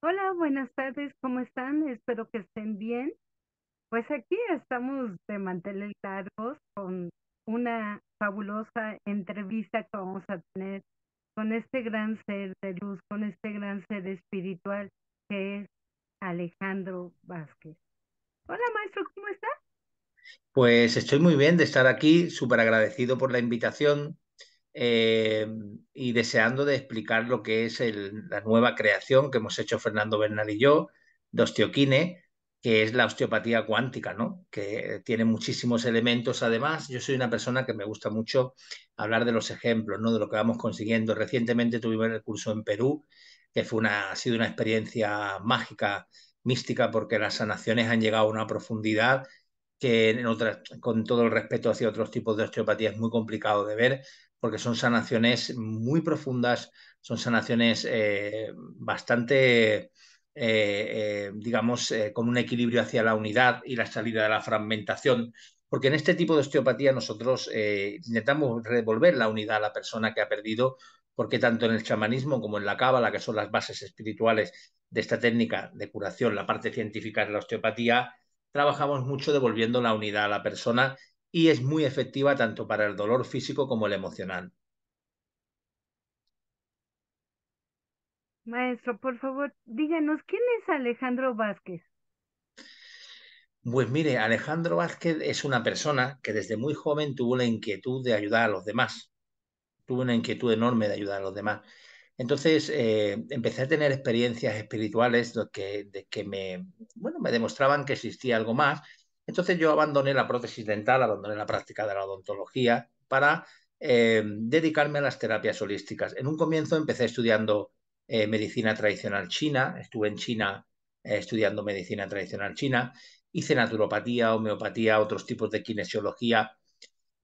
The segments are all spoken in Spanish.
Hola, buenas tardes, ¿cómo están? Espero que estén bien. Pues aquí estamos de manteles largos con una fabulosa entrevista que vamos a tener con este gran ser de luz, con este gran ser espiritual que es Alejandro Vázquez. Hola, maestro, ¿cómo está? Pues estoy muy bien de estar aquí, súper agradecido por la invitación eh, y deseando de explicar lo que es la nueva creación que hemos hecho Fernando Bernal y yo de Osteoquine, que es la osteopatía cuántica, ¿no? Que tiene muchísimos elementos. Además, yo soy una persona que me gusta mucho hablar de los ejemplos, ¿no? De lo que vamos consiguiendo. Recientemente tuvimos el curso en Perú, que ha sido una experiencia mágica, mística, porque las sanaciones han llegado a una profundidad que en otras, con todo el respeto hacia otros tipos de osteopatía, es muy complicado de ver, porque son sanaciones muy profundas, son sanaciones bastante, digamos, con un equilibrio hacia la unidad y la salida de la fragmentación. Porque en este tipo de osteopatía nosotros intentamos devolver la unidad a la persona que ha perdido, porque tanto en el chamanismo como en la cábala, que son las bases espirituales de esta técnica de curación, la parte científica de la osteopatía, trabajamos mucho devolviendo la unidad a la persona y es muy efectiva tanto para el dolor físico como el emocional. Maestro, por favor, díganos, ¿quién es Alejandro Vázquez? Pues mire, Alejandro Vázquez es una persona que desde muy joven tuvo la inquietud de ayudar a los demás, tuvo una inquietud enorme de ayudar a los demás. Entonces empecé a tener experiencias espirituales de que bueno, me demostraban que existía algo más. Entonces yo abandoné la prótesis dental, abandoné la práctica de la odontología para dedicarme a las terapias holísticas. En un comienzo empecé estudiando medicina tradicional china, estuve en China estudiando medicina tradicional china, hice naturopatía, homeopatía, otros tipos de kinesiología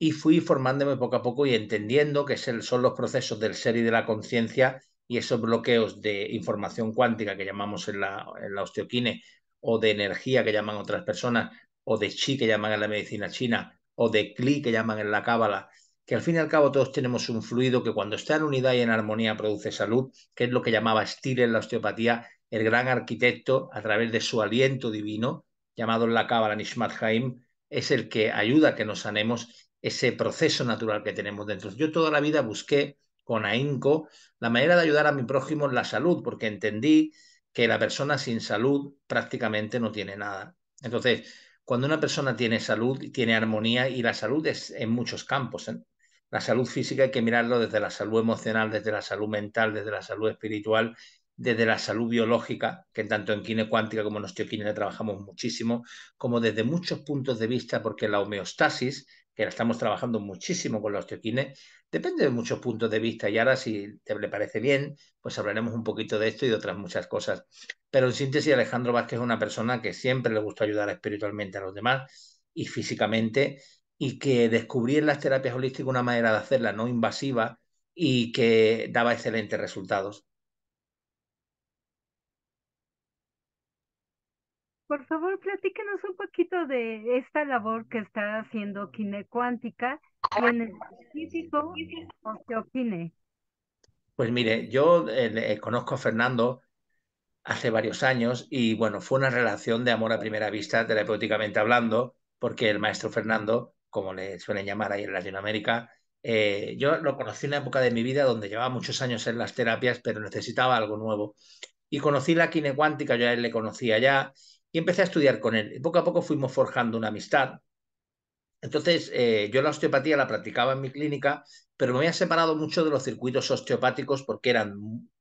y fui formándome poco a poco y entendiendo que son los procesos del ser y de la conciencia y esos bloqueos de información cuántica que llamamos en la osteoquine o de energía que llaman otras personas o de chi que llaman en la medicina china o de cli que llaman en la cábala, que al fin y al cabo todos tenemos un fluido que cuando está en unidad y en armonía produce salud, que es lo que llamaba Stier en la osteopatía, el gran arquitecto a través de su aliento divino, llamado en la cábala Nishmat Haim, es el que ayuda a que nos sanemos ese proceso natural que tenemos dentro. Yo toda la vida busqué con ahínco la manera de ayudar a mi prójimo en la salud, porque entendí que la persona sin salud prácticamente no tiene nada. Entonces, cuando una persona tiene salud, tiene armonía, y la salud es en muchos campos, ¿eh? La salud física hay que mirarlo desde la salud emocional, desde la salud mental, desde la salud espiritual, desde la salud biológica, que tanto en quine cuántica como en osteoquine trabajamos muchísimo, como desde muchos puntos de vista, porque la homeostasis, que la estamos trabajando muchísimo con la osteoquine, depende de muchos puntos de vista. Y ahora, si te le parece bien, pues hablaremos un poquito de esto y de otras muchas cosas. Pero en síntesis, Alejandro Vázquez es una persona que siempre le gustó ayudar espiritualmente a los demás y físicamente, y que descubrí en las terapias holísticas una manera de hacerla no invasiva y que daba excelentes resultados. Por favor, platíquenos un poquito de esta labor que está haciendo Kine Cuántica y en específico Osteokine. Pues mire, yo conozco a Fernando hace varios años y bueno, fue una relación de amor a primera vista, terapéuticamente hablando, porque el maestro Fernando, como le suelen llamar ahí en Latinoamérica, yo lo conocí en una época de mi vida donde llevaba muchos años en las terapias, pero necesitaba algo nuevo. Y conocí la kinecuántica, yo a él le conocía ya, y empecé a estudiar con él. Y poco a poco fuimos forjando una amistad. Entonces, yo la osteopatía la practicaba en mi clínica, pero me había separado mucho de los circuitos osteopáticos porque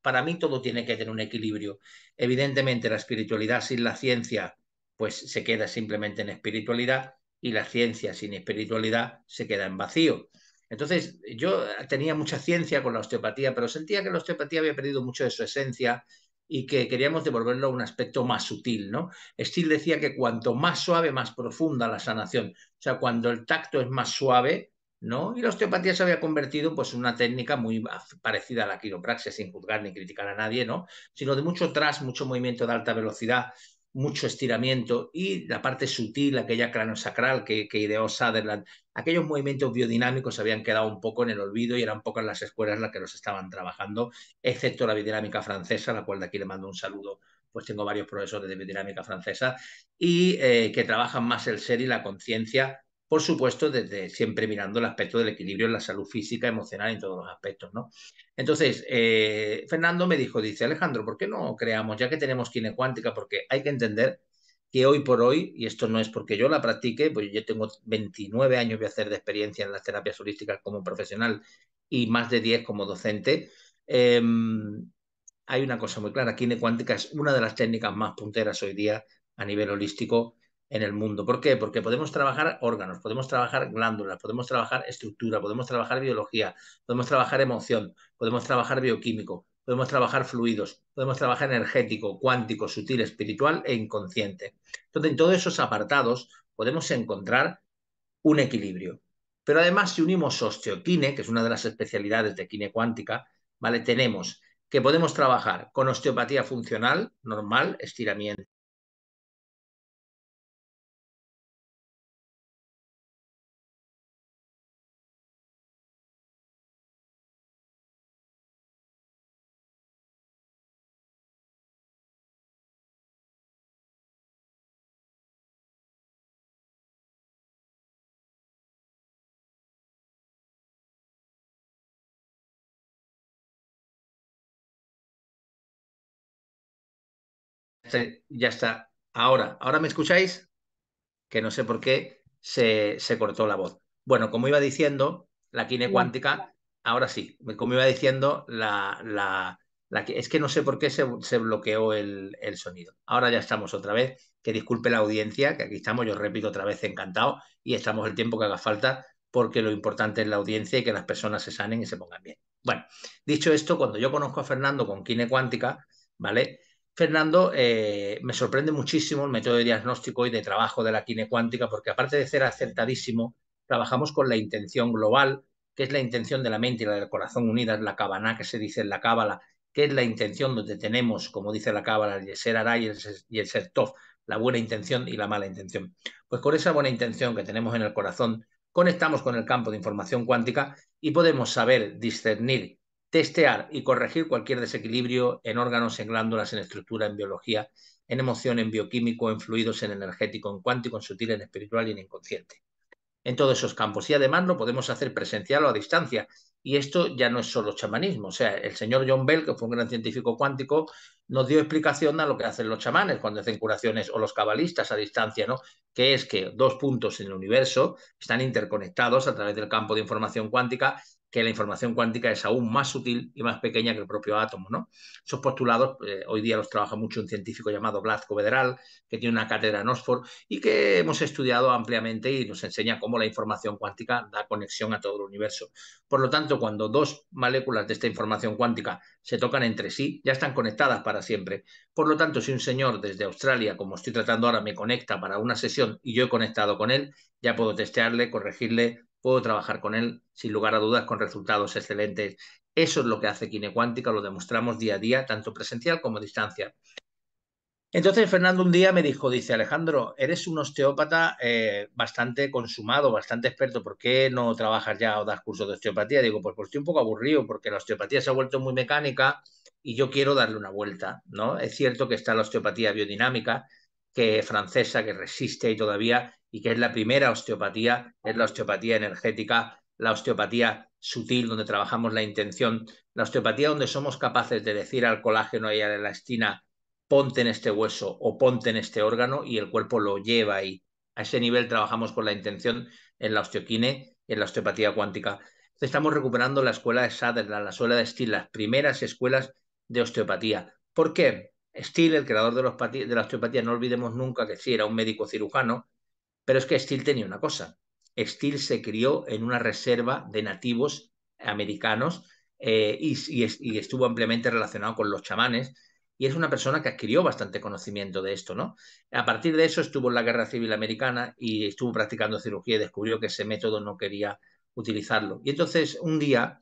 para mí todo tiene que tener un equilibrio. Evidentemente, la espiritualidad sin la ciencia, pues se queda simplemente en espiritualidad, y la ciencia sin espiritualidad se queda en vacío. Entonces, yo tenía mucha ciencia con la osteopatía, pero sentía que la osteopatía había perdido mucho de su esencia y que queríamos devolverlo a un aspecto más sutil, ¿no? Steele decía que cuanto más suave, más profunda la sanación. O sea, cuando el tacto es más suave, ¿no? Y la osteopatía se había convertido pues, en una técnica muy parecida a la quiropraxia, sin juzgar ni criticar a nadie, ¿no? Sino de mucho tras, mucho movimiento de alta velocidad, mucho estiramiento y la parte sutil, aquella craneosacral que ideó Sutherland. Aquellos movimientos biodinámicos habían quedado un poco en el olvido y eran pocas las escuelas las que los estaban trabajando, excepto la biodinámica francesa, a la cual de aquí le mando un saludo pues tengo varios profesores de biodinámica francesa y que trabajan más el ser y la conciencia, por supuesto, desde siempre mirando el aspecto del equilibrio en la salud física, emocional y en todos los aspectos, ¿no? Entonces, Fernando me dijo, dice, Alejandro, ¿por qué no creamos, ya que tenemos kinecuántica? Porque hay que entender que hoy por hoy, y esto no es porque yo la practique, pues yo tengo 29 años, voy a hacer de experiencia en las terapias holísticas como profesional y más de 10 como docente, hay una cosa muy clara, kinecuántica es una de las técnicas más punteras hoy día a nivel holístico en el mundo. ¿Por qué? Porque podemos trabajar órganos, podemos trabajar glándulas, podemos trabajar estructura, podemos trabajar biología, podemos trabajar emoción, podemos trabajar bioquímico, podemos trabajar fluidos, podemos trabajar energético, cuántico, sutil, espiritual e inconsciente. Entonces, en todos esos apartados podemos encontrar un equilibrio. Pero además, si unimos osteoquine, que es una de las especialidades de quine cuántica, ¿vale? Tenemos que podemos trabajar con osteopatía funcional, normal, estiramiento. Ya está. Ahora me escucháis, que no sé por qué se cortó la voz. Bueno, como iba diciendo, la quine Ya. cuántica, ahora sí, como iba diciendo, es que no sé por qué se bloqueó el sonido. Ahora ya estamos otra vez, que disculpe la audiencia, que aquí estamos, yo repito otra vez, encantado, y estamos el tiempo que haga falta, porque lo importante es la audiencia y que las personas se sanen y se pongan bien. Bueno, dicho esto, cuando yo conozco a Fernando con quine cuántica, ¿vale? Fernando, me sorprende muchísimo el método de diagnóstico y de trabajo de la quine cuántica, porque aparte de ser acertadísimo, trabajamos con la intención global, que es la intención de la mente y la del corazón unidas, la Kavaná, que se dice en la Cábala, que es la intención donde tenemos, como dice la Cábala, el Yeser Hará y el Ser Tov, la buena intención y la mala intención. Pues con esa buena intención que tenemos en el corazón, conectamos con el campo de información cuántica y podemos saber discernir, testear y corregir cualquier desequilibrio en órganos, en glándulas, en estructura, en biología, en emoción, en bioquímico, en fluidos, en energético, en cuántico, en sutil, en espiritual y en inconsciente. En todos esos campos. Y además lo podemos hacer presencial o a distancia. Y esto ya no es solo chamanismo. O sea, el señor John Bell, que fue un gran científico cuántico, nos dio explicación a lo que hacen los chamanes cuando hacen curaciones o los cabalistas a distancia, ¿no? Que es que dos puntos en el universo están interconectados a través del campo de información cuántica, que la información cuántica es aún más sutil y más pequeña que el propio átomo, ¿no? Esos postulados hoy día los trabaja mucho un científico llamado Glasgow Vedral, que tiene una cátedra en Oxford y que hemos estudiado ampliamente y nos enseña cómo la información cuántica da conexión a todo el universo. Por lo tanto, cuando dos moléculas de esta información cuántica se tocan entre sí, ya están conectadas para siempre. Por lo tanto, si un señor desde Australia, como estoy tratando ahora, me conecta para una sesión y yo he conectado con él, ya puedo testearle, corregirle, puedo trabajar con él sin lugar a dudas con resultados excelentes. Eso es lo que hace Quine Cuántica, lo demostramos día a día, tanto presencial como a distancia. Entonces Fernando un día me dijo, dice Alejandro, eres un osteópata bastante consumado, bastante experto, ¿por qué no trabajas ya o das cursos de osteopatía? Digo, pues estoy un poco aburrido porque la osteopatía se ha vuelto muy mecánica y yo quiero darle una vuelta, ¿no? Es cierto que está la osteopatía biodinámica, que francesa, que resiste y todavía, y que es la primera osteopatía, es la osteopatía energética, la osteopatía sutil, donde trabajamos la intención, la osteopatía donde somos capaces de decir al colágeno y a la elastina, ponte en este hueso o ponte en este órgano y el cuerpo lo lleva ahí. A ese nivel trabajamos con la intención en la osteoquine y en la osteopatía cuántica. Estamos recuperando la escuela de Sutherland, la escuela de Steele, las primeras escuelas de osteopatía. ¿Por qué? Steele, el creador de la osteopatía, no olvidemos nunca que sí era un médico cirujano, pero es que Steele tenía una cosa. Steele se crió en una reserva de nativos americanos y estuvo ampliamente relacionado con los chamanes y es una persona que adquirió bastante conocimiento de esto, ¿no? A partir de eso estuvo en la Guerra Civil Americana y estuvo practicando cirugía y descubrió que ese método no quería utilizarlo. Y entonces un día,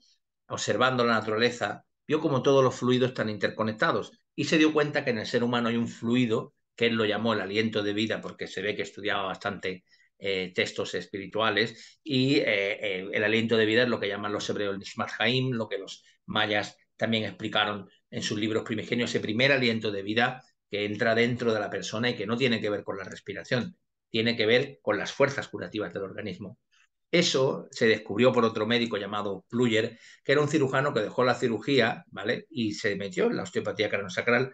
observando la naturaleza, vio como todos los fluidos están interconectados y se dio cuenta que en el ser humano hay un fluido que él lo llamó el aliento de vida porque se ve que estudiaba bastante textos espirituales y el aliento de vida es lo que llaman los hebreos el Nishmat Haim, lo que los mayas también explicaron en sus libros primigenios, ese primer aliento de vida que entra dentro de la persona y que no tiene que ver con la respiración, tiene que ver con las fuerzas curativas del organismo. Eso se descubrió por otro médico llamado Pluyer, que era un cirujano que dejó la cirugía, ¿vale? Y se metió en la osteopatía craneosacral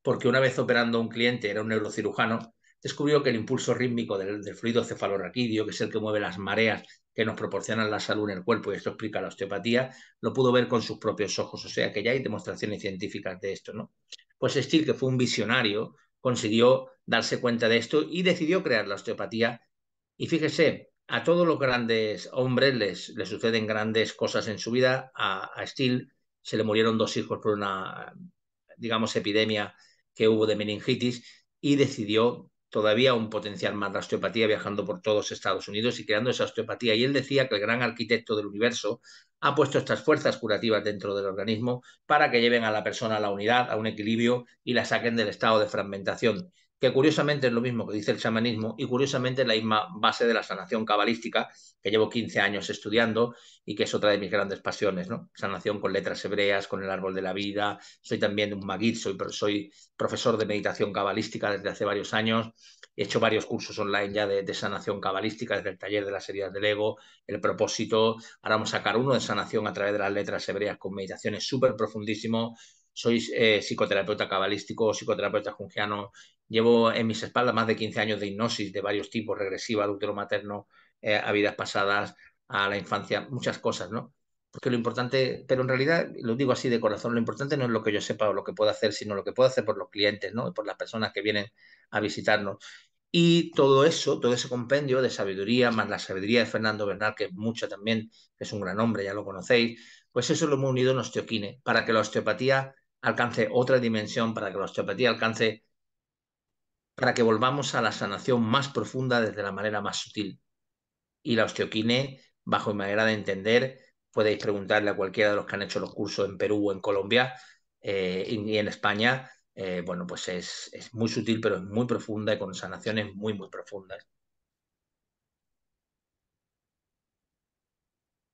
porque una vez operando a un cliente, era un neurocirujano, descubrió que el impulso rítmico del fluido cefalorraquídeo, que es el que mueve las mareas que nos proporcionan la salud en el cuerpo, y esto explica la osteopatía, lo pudo ver con sus propios ojos. O sea que ya hay demostraciones científicas de esto, ¿no? Pues Steele, que fue un visionario, consiguió darse cuenta de esto y decidió crear la osteopatía. Y fíjese, a todos los grandes hombres les suceden grandes cosas en su vida. A Steele se le murieron 2 hijos por una, digamos, epidemia que hubo de meningitis y decidió todavía un potencial más la osteopatía viajando por todos Estados Unidos y creando esa osteopatía. Y él decía que el gran arquitecto del universo ha puesto estas fuerzas curativas dentro del organismo para que lleven a la persona a la unidad, a un equilibrio y la saquen del estado de fragmentación, que curiosamente es lo mismo que dice el chamanismo y curiosamente es la misma base de la sanación cabalística que llevo 15 años estudiando y que es otra de mis grandes pasiones, ¿no? Sanación con letras hebreas, con el árbol de la vida. Soy también un maguid, soy profesor de meditación cabalística desde hace varios años. He hecho varios cursos online ya de sanación cabalística, desde el taller de las heridas del ego, el propósito. Ahora vamos a sacar uno de sanación a través de las letras hebreas con meditaciones súper profundísimo. Soy psicoterapeuta cabalístico, psicoterapeuta jungiano. Llevo en mis espaldas más de 15 años de hipnosis de varios tipos, regresiva, al útero materno, a vidas pasadas, a la infancia, muchas cosas, ¿no? Porque lo importante, pero en realidad, lo digo así de corazón, lo importante no es lo que yo sepa o lo que puedo hacer, sino lo que puedo hacer por los clientes, ¿no? Y por las personas que vienen a visitarnos. Y todo eso, todo ese compendio de sabiduría, más la sabiduría de Fernando Bernal, que es mucha también, que es un gran hombre, ya lo conocéis, pues eso lo hemos unido en osteoquine, para que la osteopatía alcance otra dimensión, para que la osteopatía alcance, para que volvamos a la sanación más profunda desde la manera más sutil. Y la osteoquine, bajo mi manera de entender, podéis preguntarle a cualquiera de los que han hecho los cursos en Perú o en Colombia y en España, bueno, pues es muy sutil, pero es muy profunda y con sanaciones muy, muy profundas.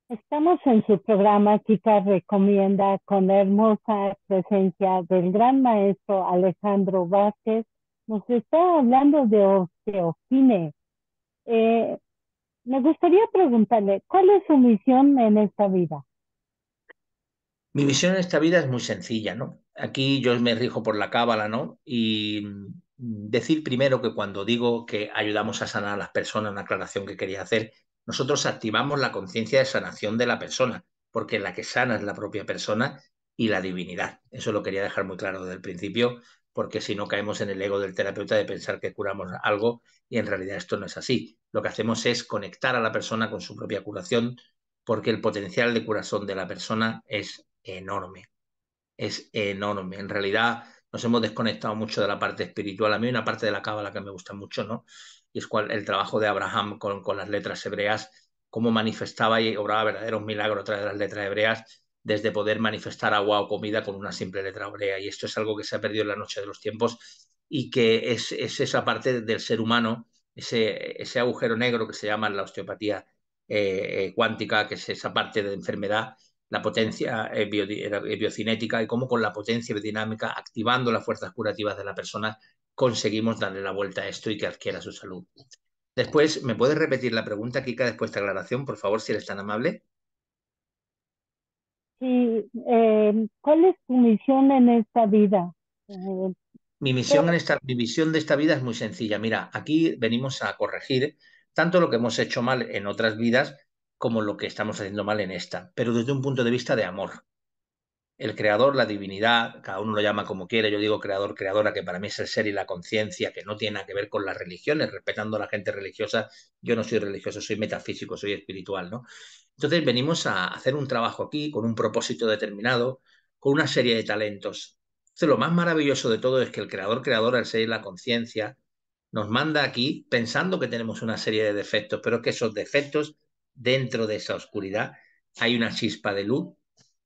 Estamos en su programa Kika Recomienda con la hermosa presencia del gran maestro Alejandro Vázquez. Nos está hablando de osteopine. Eh, Me gustaría preguntarle, ¿cuál es su misión en esta vida? Mi misión en esta vida es muy sencilla, ¿no? Aquí yo me rijo por la cábala, ¿no? Y decir primero que cuando digo que ayudamos a sanar a las personas, una aclaración que quería hacer, nosotros activamos la conciencia de sanación de la persona, porque la que sana es la propia persona y la divinidad. Eso lo quería dejar muy claro desde el principio, porque si no caemos en el ego del terapeuta de pensar que curamos algo y en realidad esto no es así. Lo que hacemos es conectar a la persona con su propia curación, porque el potencial de curación de la persona es enorme, es enorme. En realidad nos hemos desconectado mucho de la parte espiritual. A mí hay una parte de la cábala que me gusta mucho, ¿no? Y es el trabajo de Abraham con las letras hebreas, cómo manifestaba y obraba verdaderos milagros a través de las letras hebreas, desde poder manifestar agua o comida con una simple letra hebrea. Y esto es algo que se ha perdido en la noche de los tiempos y que es esa parte del ser humano, ese agujero negro que se llama la osteopatía cuántica, que es esa parte de enfermedad, la potencia biocinética y cómo con la potencia biodinámica, activando las fuerzas curativas de la persona, conseguimos darle la vuelta a esto y que adquiera su salud. Después, ¿me puedes repetir la pregunta, Kika, después de esta aclaración, por favor, si eres tan amable? Sí, ¿cuál es tu misión en esta vida? Eh, ¿qué- Mi visión de esta vida es muy sencilla. Mira, aquí venimos a corregir tanto lo que hemos hecho mal en otras vidas como lo que estamos haciendo mal en esta, pero desde un punto de vista de amor. El creador, la divinidad, cada uno lo llama como quiere, yo digo creador, creadora, que para mí es el ser y la conciencia, que no tiene nada que ver con las religiones, respetando a la gente religiosa, yo no soy religioso, soy metafísico, soy espiritual, ¿no? Entonces venimos a hacer un trabajo aquí con un propósito determinado, con una serie de talentos. Entonces, lo más maravilloso de todo es que el creador, creadora, el ser y la conciencia, nos manda aquí pensando que tenemos una serie de defectos, pero que esos defectos, dentro de esa oscuridad, hay una chispa de luz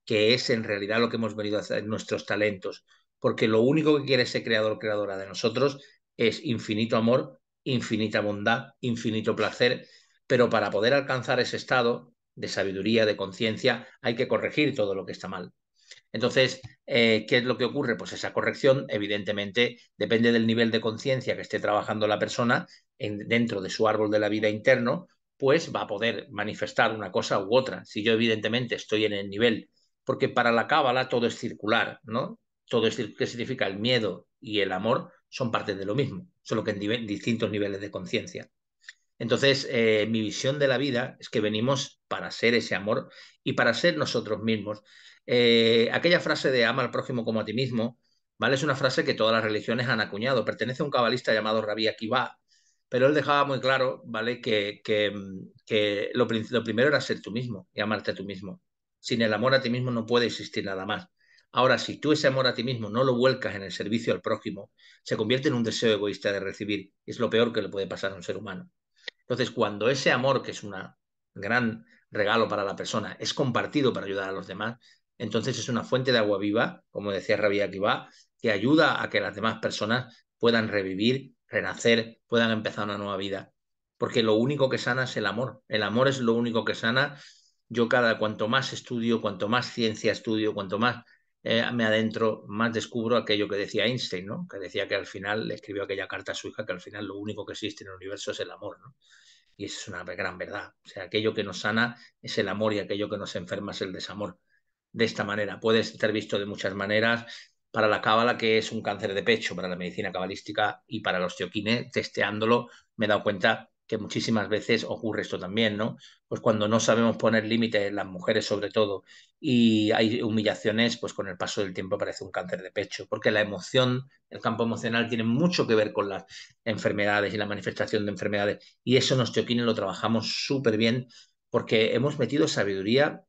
que es en realidad lo que hemos venido a hacer, nuestros talentos, porque lo único que quiere ese creador, creadora de nosotros es infinito amor, infinita bondad, infinito placer, pero para poder alcanzar ese estado de sabiduría, de conciencia, hay que corregir todo lo que está mal. Entonces, ¿qué es lo que ocurre? Pues esa corrección, evidentemente, depende del nivel de conciencia que esté trabajando la persona dentro de su árbol de la vida interno, pues va a poder manifestar una cosa u otra. Si yo, evidentemente, estoy en el nivel, porque para la cábala todo es circular, ¿no? Todo es, ¿qué significa? El miedo y el amor son parte de lo mismo, solo que en distintos niveles de conciencia. Entonces, mi visión de la vida es que venimos para ser ese amor y para ser nosotros mismos. Aquella frase de ama al prójimo como a ti mismo, ¿vale? Es una frase que todas las religiones han acuñado. Pertenece a un cabalista llamado Rabbi Akiva, pero él dejaba muy claro, ¿vale? Que lo primero era ser tú mismo y amarte a tú mismo. Sin el amor a ti mismo no puede existir nada más. Ahora, si tú ese amor a ti mismo no lo vuelcas en el servicio al prójimo, se convierte en un deseo egoísta de recibir. Es lo peor que le puede pasar a un ser humano. Entonces, cuando ese amor, que es un gran regalo para la persona, es compartido para ayudar a los demás, entonces es una fuente de agua viva, como decía Rabbi Akiva, que ayuda a que las demás personas puedan revivir, renacer, puedan empezar una nueva vida. Porque lo único que sana es el amor. El amor es lo único que sana. Yo cuanto más estudio, cuanto más ciencia estudio, cuanto más me adentro, más descubro aquello que decía Einstein, ¿no? Que decía que al final, le escribió aquella carta a su hija, que al final lo único que existe en el universo es el amor, ¿no? Y eso es una gran verdad. O sea, aquello que nos sana es el amor y aquello que nos enferma es el desamor. De esta manera, puede ser visto de muchas maneras. Para la cábala, que es un cáncer de pecho, para la medicina cabalística y para los osteoquine, testeándolo, me he dado cuenta que muchísimas veces ocurre esto también, ¿no? Pues cuando no sabemos poner límites, las mujeres sobre todo, y hay humillaciones, pues con el paso del tiempo aparece un cáncer de pecho, porque la emoción, el campo emocional tiene mucho que ver con las enfermedades y la manifestación de enfermedades, y eso en osteoquine lo trabajamos súper bien porque hemos metido sabiduría,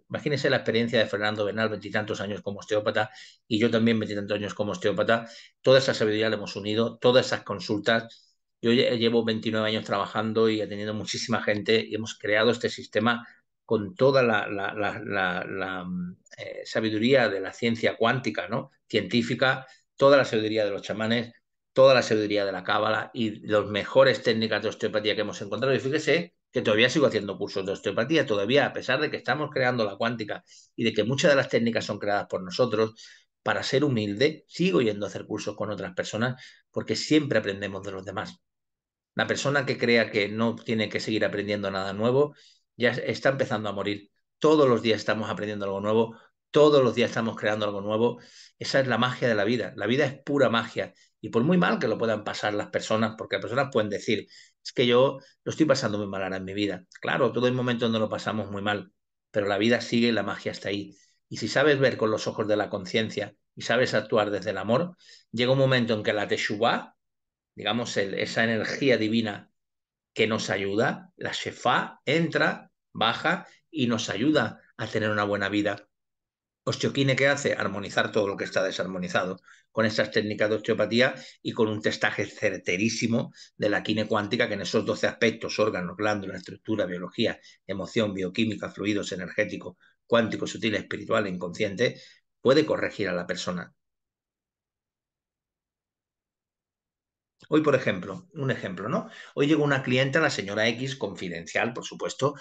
imagínense la experiencia de Fernando Bernal, 20 años como osteópata, y yo también 20 años como osteópata, toda esa sabiduría la hemos unido, todas esas consultas. Yo llevo 29 años trabajando y atendiendo muchísima gente y hemos creado este sistema con toda la sabiduría de la ciencia cuántica, ¿no? Científica, toda la sabiduría de los chamanes, toda la sabiduría de la cábala y las mejores técnicas de osteopatía que hemos encontrado. Y fíjese que todavía sigo haciendo cursos de osteopatía, todavía, a pesar de que estamos creando la cuántica y de que muchas de las técnicas son creadas por nosotros, para ser humilde, sigo yendo a hacer cursos con otras personas porque siempre aprendemos de los demás. La persona que crea que no tiene que seguir aprendiendo nada nuevo ya está empezando a morir. Todos los días estamos aprendiendo algo nuevo, todos los días estamos creando algo nuevo. Esa es la magia de la vida. La vida es pura magia. Y por muy mal que lo puedan pasar las personas, porque las personas pueden decir, es que yo lo estoy pasando muy mal ahora en mi vida. Claro, todo hay momentos donde lo pasamos muy mal, pero la vida sigue y la magia está ahí. Y si sabes ver con los ojos de la conciencia y sabes actuar desde el amor, llega un momento en que la Teshuvá, digamos, esa energía divina que nos ayuda, la Shefá, entra, baja y nos ayuda a tener una buena vida. Osteoquine, ¿qué hace? Armonizar todo lo que está desarmonizado con estas técnicas de osteopatía y con un testaje certerísimo de la quine cuántica, que en esos 12 aspectos, órganos, glándulas, estructura, biología, emoción, bioquímica, fluidos energéticos, cuántico, sutil, espiritual e inconsciente, puede corregir a la persona. Hoy, por ejemplo, un ejemplo, ¿no? Hoy llegó una clienta, la señora X, confidencial, por supuesto,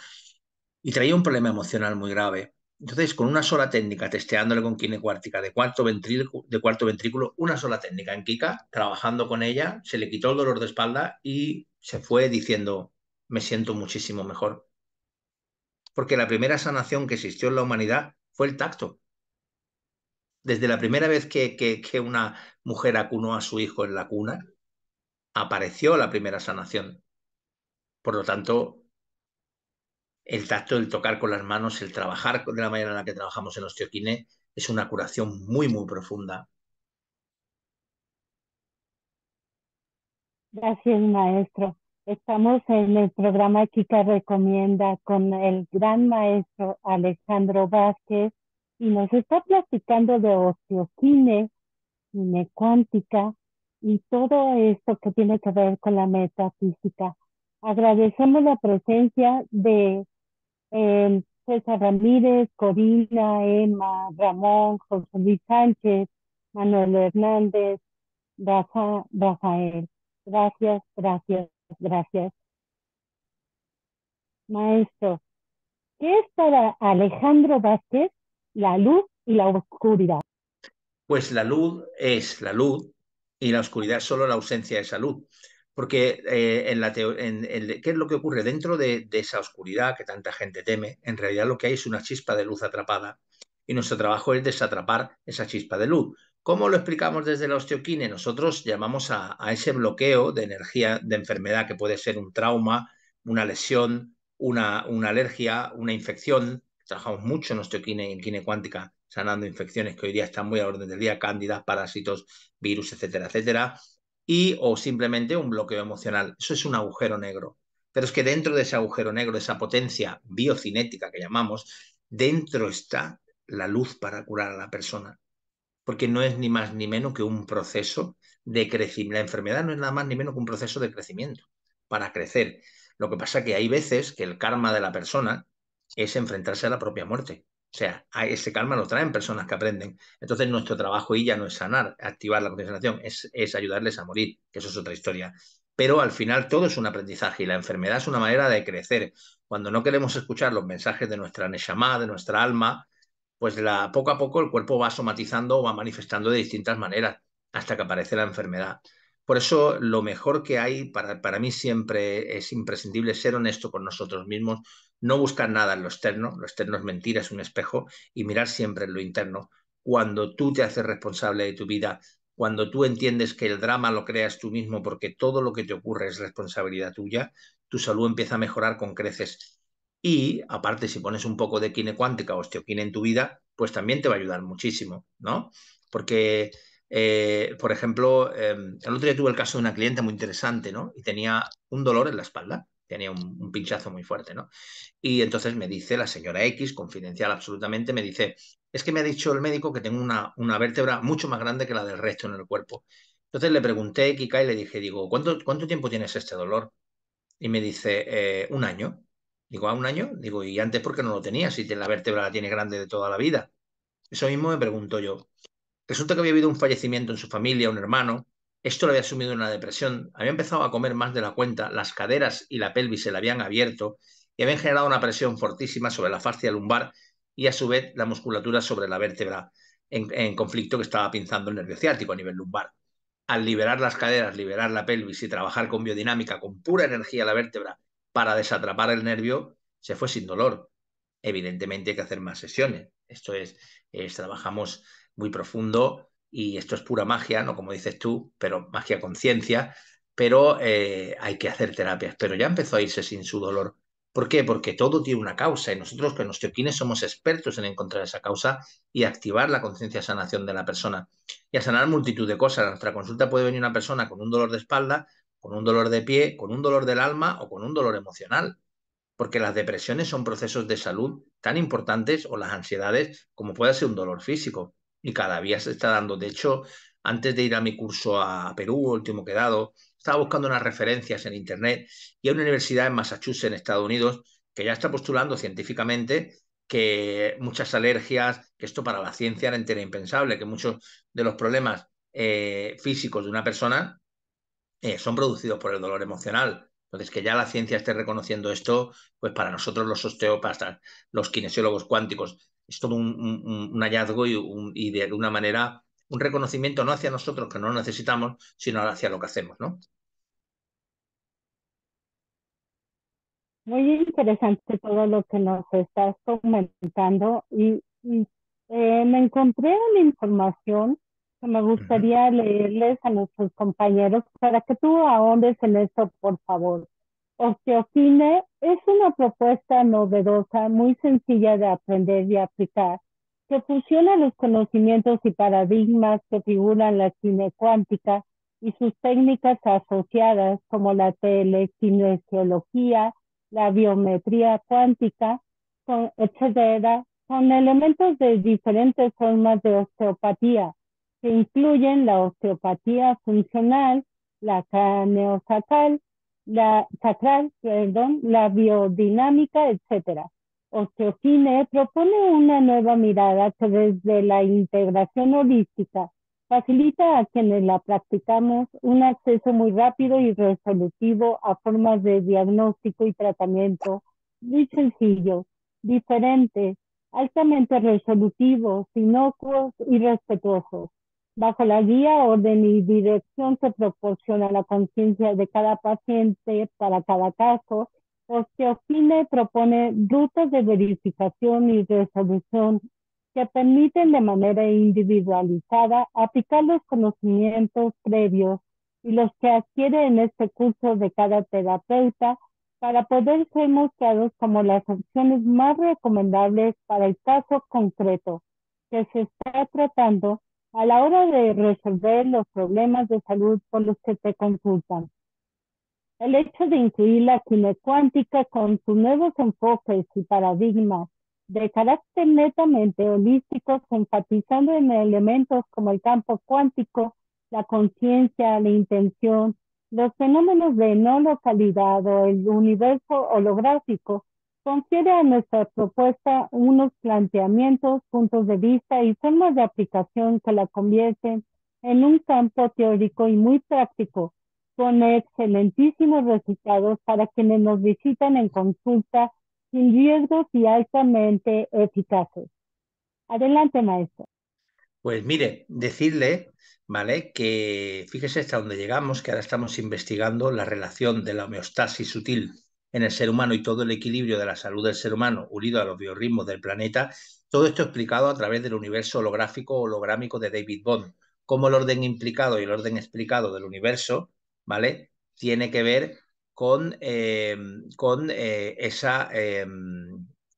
y traía un problema emocional muy grave. Entonces, con una sola técnica, testeándole con quinecuártica de cuarto ventrículo, una sola técnica en Kika, trabajando con ella, se le quitó el dolor de espalda y se fue diciendo, me siento muchísimo mejor. Porque la primera sanación que existió en la humanidad fue el tacto. Desde la primera vez que una mujer acunó a su hijo en la cuna, apareció la primera sanación. Por lo tanto, el tacto, el tocar con las manos, el trabajar de la manera en la que trabajamos en osteoquine es una curación muy, muy profunda. Gracias, maestro. Estamos en el programa Kika Recomienda con el gran maestro Alejandro Vázquez y nos está platicando de osteoquine, cuántica y todo esto que tiene que ver con la metafísica. Agradecemos la presencia de César Ramírez, Corina, Emma, Ramón, José Luis Sánchez, Manuel Hernández, Rafael. Gracias, gracias, gracias. Maestro, ¿qué es para Alejandro Vázquez la luz y la oscuridad? Pues la luz es la luz y la oscuridad es solo la ausencia de esa luz. Porque ¿qué es lo que ocurre? Dentro de esa oscuridad que tanta gente teme, en realidad lo que hay es una chispa de luz atrapada y nuestro trabajo es desatrapar esa chispa de luz. ¿Cómo lo explicamos desde la osteoquine? Nosotros llamamos a ese bloqueo de energía de enfermedad que puede ser un trauma, una lesión, una alergia, una infección. Trabajamos mucho en osteoquine y en quine cuántica sanando infecciones que hoy día están muy a orden del día, cándidas, parásitos, virus, etcétera, etcétera, y o simplemente un bloqueo emocional. Eso es un agujero negro. Pero es que dentro de ese agujero negro, esa potencia biocinética que llamamos, dentro está la luz para curar a la persona. Porque no es ni más ni menos que un proceso de crecimiento. La enfermedad no es nada más ni menos que un proceso de crecimiento para crecer. Lo que pasa es que hay veces que el karma de la persona es enfrentarse a la propia muerte. O sea, ese karma lo traen personas que aprenden. Entonces, nuestro trabajo ahí ya no es sanar, activar la concienciación, es ayudarles a morir, que eso es otra historia. Pero al final todo es un aprendizaje y la enfermedad es una manera de crecer. Cuando no queremos escuchar los mensajes de nuestra neshama, de nuestra alma, pues poco a poco el cuerpo va somatizando o va manifestando de distintas maneras hasta que aparece la enfermedad. Por eso lo mejor que hay para mí siempre es imprescindible ser honesto con nosotros mismos, no buscar nada en lo externo es mentira, es un espejo, y mirar siempre en lo interno. Cuando tú te haces responsable de tu vida, cuando tú entiendes que el drama lo creas tú mismo porque todo lo que te ocurre es responsabilidad tuya, tu salud empieza a mejorar con creces. Y aparte, si pones un poco de quine cuántica o osteoquine en tu vida, pues también te va a ayudar muchísimo, ¿no? Porque, por ejemplo, el otro día tuve el caso de una cliente muy interesante, ¿no? Y tenía un dolor en la espalda, tenía un pinchazo muy fuerte, ¿no? Y entonces me dice la señora X, confidencial absolutamente, me dice, es que me ha dicho el médico que tengo una vértebra mucho más grande que la del resto en el cuerpo. Entonces le pregunté, Kika, y le dije, digo, ¿cuánto tiempo tienes este dolor? Y me dice, un año. Digo, ¿a un año? Digo, ¿y antes por qué no lo tenía? Si la vértebra la tiene grande de toda la vida. Eso mismo me pregunto yo. Resulta que había habido un fallecimiento en su familia, un hermano. Esto lo había sumido en una depresión. Había empezado a comer más de la cuenta. Las caderas y la pelvis se le habían abierto y habían generado una presión fortísima sobre la fascia lumbar y a su vez la musculatura sobre la vértebra en conflicto que estaba pinzando el nervio ciático a nivel lumbar. Al liberar las caderas, liberar la pelvis y trabajar con biodinámica, con pura energía la vértebra para desatrapar el nervio, se fue sin dolor. Evidentemente hay que hacer más sesiones. Esto trabajamos muy profundo y esto es pura magia, no como dices tú, pero magia conciencia, pero hay que hacer terapias. Pero ya empezó a irse sin su dolor. ¿Por qué? Porque todo tiene una causa y nosotros con los osteoquines somos expertos en encontrar esa causa y activar la conciencia sanación de la persona y a sanar multitud de cosas. A nuestra consulta puede venir una persona con un dolor de espalda, con un dolor de pie, con un dolor del alma o con un dolor emocional, porque las depresiones son procesos de salud tan importantes o las ansiedades como puede ser un dolor físico y cada día se está dando. De hecho, antes de ir a mi curso a Perú, último que he dado, estaba buscando unas referencias en Internet y hay una universidad en Massachusetts, en Estados Unidos, que ya está postulando científicamente que muchas alergias, que esto para la ciencia era entera impensable, que muchos de los problemas físicos de una persona son producidos por el dolor emocional. Entonces, que ya la ciencia esté reconociendo esto, pues para nosotros los osteópatas, los kinesiólogos cuánticos, es todo un hallazgo y de una manera un reconocimiento no hacia nosotros, que no lo necesitamos, sino hacia lo que hacemos, ¿no? Muy interesante todo lo que nos estás comentando y me encontré una información que me Uh -huh. gustaría leerles a nuestros compañeros para que tú ahondes en esto, por favor. Osteocine es una propuesta novedosa, muy sencilla de aprender y aplicar, que fusiona los conocimientos y paradigmas que figuran la cine cuántica y sus técnicas asociadas como la telecinesiología, la biometría cuántica, etcétera, con elementos de diferentes formas de osteopatía, que incluyen la osteopatía funcional, la craneosacral, la biodinámica, etcétera. Osteocine propone una nueva mirada que desde la integración holística facilita a quienes la practicamos un acceso muy rápido y resolutivo a formas de diagnóstico y tratamiento muy sencillos, diferentes, altamente resolutivos, inocuos y respetuosos. Bajo la guía, orden y dirección que proporciona la conciencia de cada paciente para cada caso, Osteofine propone rutas de verificación y resolución que permiten de manera individualizada aplicar los conocimientos previos y los que adquiere en este curso de cada terapeuta para poder ser mostrados como las opciones más recomendables para el caso concreto que se está tratando a la hora de resolver los problemas de salud por los que te consultan. El hecho de incluir la cinecuántica con sus nuevos enfoques y paradigmas de carácter netamente holísticos, enfatizando en elementos como el campo cuántico, la conciencia, la intención, los fenómenos de no localidad o el universo holográfico, confiere a nuestra propuesta unos planteamientos, puntos de vista y formas de aplicación que la convierten en un campo teórico y muy práctico, con excelentísimos resultados para quienes nos visitan en consulta, sin riesgos y altamente eficaces. Adelante, maestro. Pues mire, decirle, ¿vale? Que fíjese hasta dónde llegamos, que ahora estamos investigando la relación de la homeostasis sutil en el ser humano y todo el equilibrio de la salud del ser humano unido a los biorritmos del planeta. Todo esto explicado a través del universo holográfico holográmico de David Bond. Cómo el orden implicado y el orden explicado del universo, ¿vale? Tiene que ver con esa,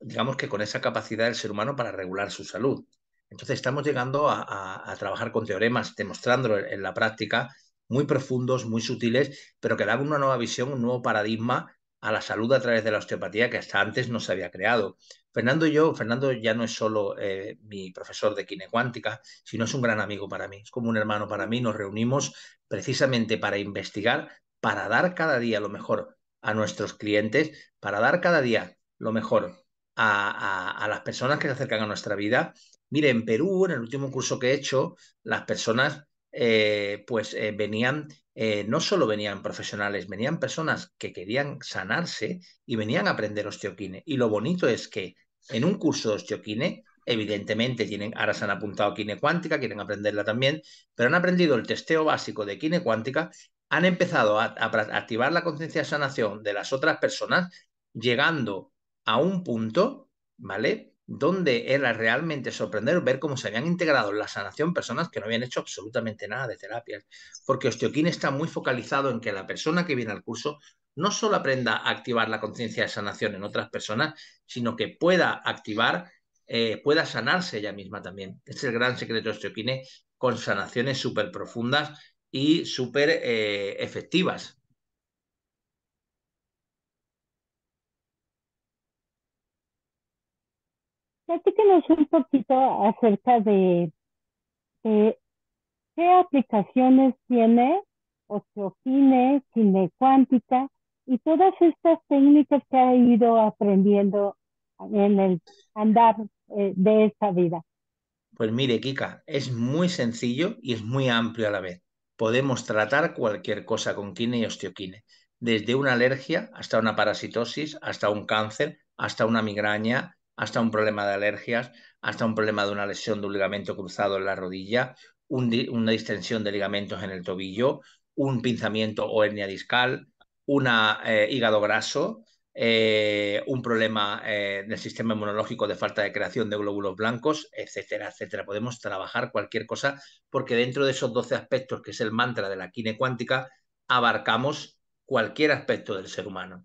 digamos que con esa capacidad del ser humano para regular su salud. Entonces estamos llegando a trabajar con teoremas, demostrándolo en la práctica, muy profundos, muy sutiles, pero que dan una nueva visión, un nuevo paradigma a la salud a través de la osteopatía que hasta antes no se había creado. Fernando ya no es solo mi profesor de kinecuántica, sino es un gran amigo para mí, es como un hermano para mí. Nos reunimos precisamente para investigar, para dar cada día lo mejor a nuestros clientes, para dar cada día lo mejor a las personas que se acercan a nuestra vida. Mire, en Perú, en el último curso que he hecho, las personas venían, no solo venían profesionales, venían personas que querían sanarse y venían a aprender osteoquine. Y lo bonito es que en un curso de osteoquine, evidentemente ahora se han apuntado a quine cuántica, quieren aprenderla también, pero han aprendido el testeo básico de quine cuántica, han empezado a activar la conciencia de sanación de las otras personas, llegando a un punto, ¿vale? Donde era realmente sorprender ver cómo se habían integrado en la sanación personas que no habían hecho absolutamente nada de terapias. Porque osteoquine está muy focalizado en que la persona que viene al curso no solo aprenda a activar la conciencia de sanación en otras personas, sino que pueda activar, pueda sanarse ella misma también. Este es el gran secreto de osteoquine, con sanaciones súper profundas y súper efectivas. Platíquenos un poquito acerca de qué aplicaciones tiene osteoquine, cinecuántica y todas estas técnicas que ha ido aprendiendo en el andar de esta vida. Pues mire, Kika, es muy sencillo y es muy amplio a la vez. Podemos tratar cualquier cosa con quine y osteoquine, desde una alergia hasta una parasitosis, hasta un cáncer, hasta una migraña, hasta un problema de alergias, hasta un problema de una lesión de un ligamento cruzado en la rodilla, una distensión de ligamentos en el tobillo, un pinzamiento o hernia discal, una hígado graso, un problema del sistema inmunológico de falta de creación de glóbulos blancos, etcétera, etcétera. Podemos trabajar cualquier cosa porque dentro de esos 12 aspectos, que es el mantra de la quine cuántica, abarcamos cualquier aspecto del ser humano.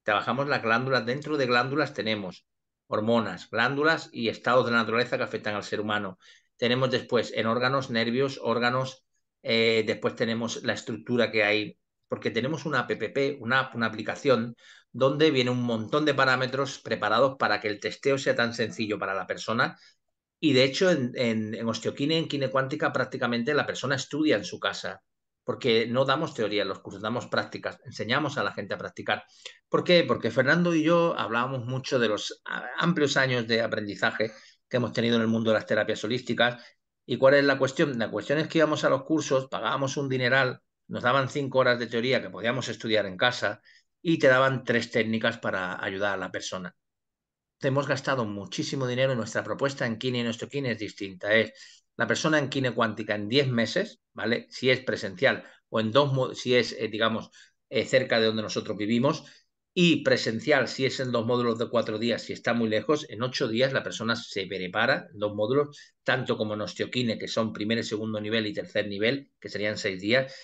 Trabajamos las glándulas, dentro de glándulas tenemos hormonas, glándulas y estados de la naturaleza que afectan al ser humano. Tenemos después en órganos, nervios, órganos, después tenemos la estructura que hay, porque tenemos una PPP, una aplicación donde viene un montón de parámetros preparados para que el testeo sea tan sencillo para la persona. Y de hecho, en osteoquine, en quine cuántica, prácticamente la persona estudia en su casa, porque no damos teoría en los cursos, damos prácticas, enseñamos a la gente a practicar. ¿Por qué? Porque Fernando y yo hablábamos mucho de los amplios años de aprendizaje que hemos tenido en el mundo de las terapias holísticas. ¿Y cuál es la cuestión? La cuestión es que íbamos a los cursos, pagábamos un dineral, nos daban 5 horas de teoría que podíamos estudiar en casa y te daban 3 técnicas para ayudar a la persona. hemos gastado muchísimo dinero. Nuestra propuesta en Kine y nuestro Kine es distinta. Es la persona en Kine cuántica en 10 meses, ¿vale? Si es presencial o en si es, digamos, cerca de donde nosotros vivimos, y presencial si es en 2 módulos de 4 días, si está muy lejos, en 8 días la persona se prepara en 2 módulos, tanto como en osteoquine, que son primer y segundo nivel y tercer nivel, que serían 6 días,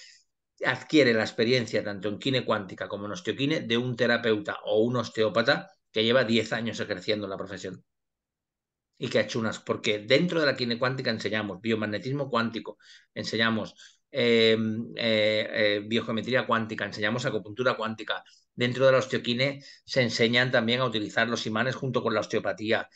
adquiere la experiencia tanto en quine cuántica como en osteoquine de un terapeuta o un osteópata que lleva 10 años ejerciendo la profesión y que ha hecho porque dentro de la quine cuántica enseñamos biomagnetismo cuántico, enseñamos biogeometría cuántica, enseñamos acupuntura cuántica. Dentro de la osteoquine se enseñan también a utilizar los imanes junto con la osteopatía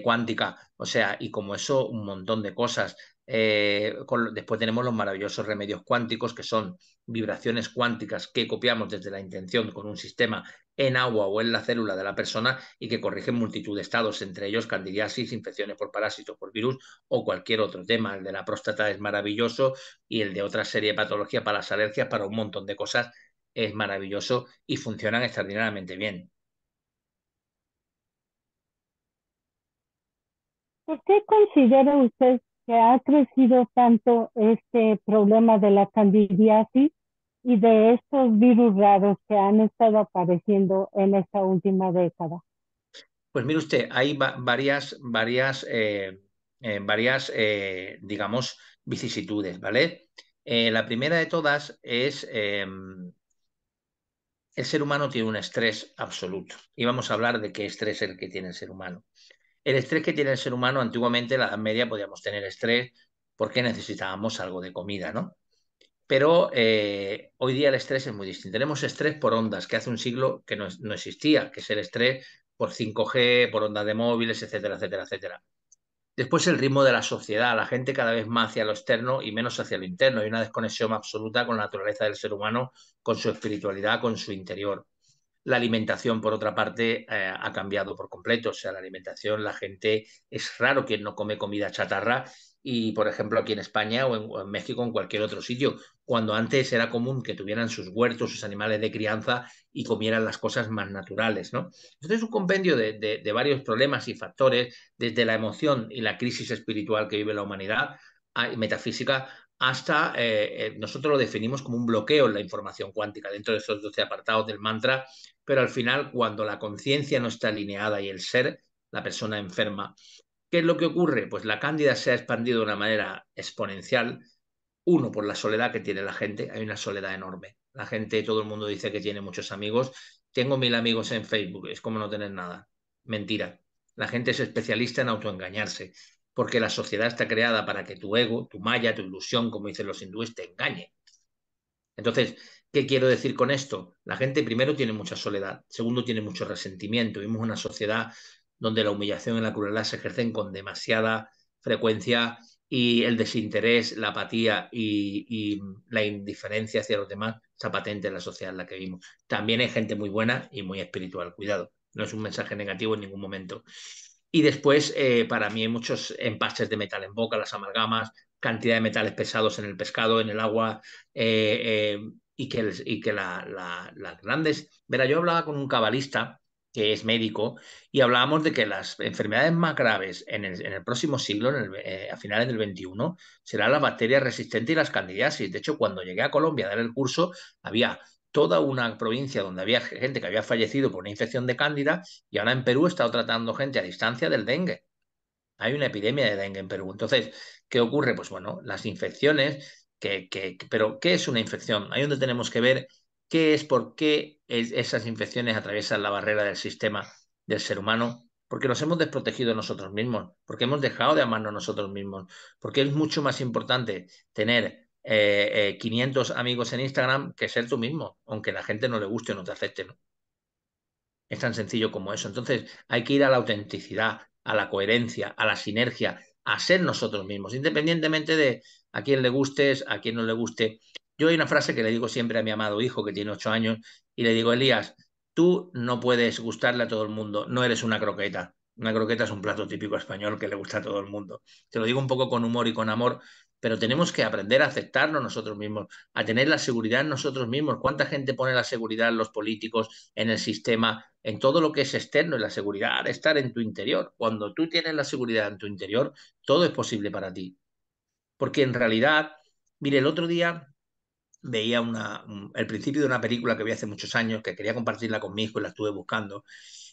cuántica, o sea, y como eso, un montón de cosas. Después tenemos los maravillosos remedios cuánticos, que son vibraciones cuánticas que copiamos desde la intención con un sistema en agua o en la célula de la persona y que corrigen multitud de estados, entre ellos candidiasis, infecciones por parásitos, por virus o cualquier otro tema. El de la próstata es maravilloso y el de otra serie de patologías para las alergias, para un montón de cosas, es maravilloso y funcionan extraordinariamente bien. ¿Por qué considera usted que ha crecido tanto este problema de la candidiasis y de estos virus raros que han estado apareciendo en esta última década? Pues mire usted, hay varias digamos, vicisitudes, ¿vale? La primera de todas es el ser humano tiene un estrés absoluto. Y vamos a hablar de qué estrés es el que tiene el ser humano. El estrés que tiene el ser humano, antiguamente, en la Edad Media, podíamos tener estrés porque necesitábamos algo de comida, ¿no? Pero hoy día el estrés es muy distinto. Tenemos estrés por ondas, que hace un siglo que no existía, que es el estrés por 5G, por ondas de móviles, etcétera, etcétera, etcétera. Después el ritmo de la sociedad, la gente cada vez más hacia lo externo y menos hacia lo interno. Hay una desconexión absoluta con la naturaleza del ser humano, con su espiritualidad, con su interior. La alimentación, por otra parte, ha cambiado por completo. O sea, la alimentación, la gente, es raro quien no come comida chatarra. Y, por ejemplo, aquí en España o en México o en cualquier otro sitio, cuando antes era común que tuvieran sus huertos, sus animales de crianza y comieran las cosas más naturales, ¿no? Entonces es un compendio de varios problemas y factores, desde la emoción y la crisis espiritual que vive la humanidad, metafísica, hasta, nosotros lo definimos como un bloqueo en la información cuántica, dentro de esos 12 apartados del mantra, pero al final, cuando la conciencia no está alineada y el ser, la persona enferma. ¿Qué es lo que ocurre? Pues la cándida se ha expandido de una manera exponencial. Uno, por la soledad que tiene la gente. Hay una soledad enorme. La gente, todo el mundo dice que tiene muchos amigos. Tengo 1000 amigos en Facebook. Es como no tener nada. Mentira. La gente es especialista en autoengañarse, porque la sociedad está creada para que tu ego, tu maya, tu ilusión, como dicen los hindúes, te engañe. Entonces, ¿qué quiero decir con esto? La gente primero tiene mucha soledad, segundo tiene mucho resentimiento. Vivimos una sociedad donde la humillación y la crueldad se ejercen con demasiada frecuencia y el desinterés, la apatía y la indiferencia hacia los demás está patente en la sociedad en la que vivimos. También hay gente muy buena y muy espiritual, cuidado. No es un mensaje negativo en ningún momento. Y después, para mí, hay muchos empastes de metal en boca, las amalgamas, cantidad de metales pesados en el pescado, en el agua, y que las grandes... Verá, yo hablaba con un cabalista que es médico y hablábamos de que las enfermedades más graves en el próximo siglo, a finales del 21, serán las bacterias resistentes y las candidiasis. De hecho, cuando llegué a Colombia a dar el curso, había toda una provincia donde había gente que había fallecido por una infección de cándida y ahora en Perú he estado tratando gente a distancia del dengue. Hay una epidemia de dengue en Perú. Entonces, ¿qué ocurre? Pues bueno, las infecciones, pero ¿qué es una infección? Ahí donde tenemos que ver qué es, por qué esas infecciones atraviesan la barrera del sistema del ser humano, porque nos hemos desprotegido nosotros mismos, porque hemos dejado de amarnos nosotros mismos, porque es mucho más importante tener 500 amigos en Instagram que ser tú mismo, aunque la gente no le guste o no te acepte, ¿no? Es tan sencillo como eso. Entonces hay que ir a la autenticidad, a la coherencia, a la sinergia, a ser nosotros mismos, independientemente de a quién le gustes, a quién no le guste. Yo hay una frase que le digo siempre a mi amado hijo, que tiene 8 años, y le digo, Elías, tú no puedes gustarle a todo el mundo, no eres una croqueta. Una croqueta es un plato típico español que le gusta a todo el mundo. Te lo digo un poco con humor y con amor, pero tenemos que aprender a aceptarnos nosotros mismos, a tener la seguridad en nosotros mismos. ¿Cuánta gente pone la seguridad en los políticos, en el sistema, en todo lo que es externo, en la seguridad de estar en tu interior? Cuando tú tienes la seguridad en tu interior, todo es posible para ti. Porque en realidad, mire, el otro día veía el principio de una película que vi hace muchos años, que quería compartirla con mi hijo y la estuve buscando.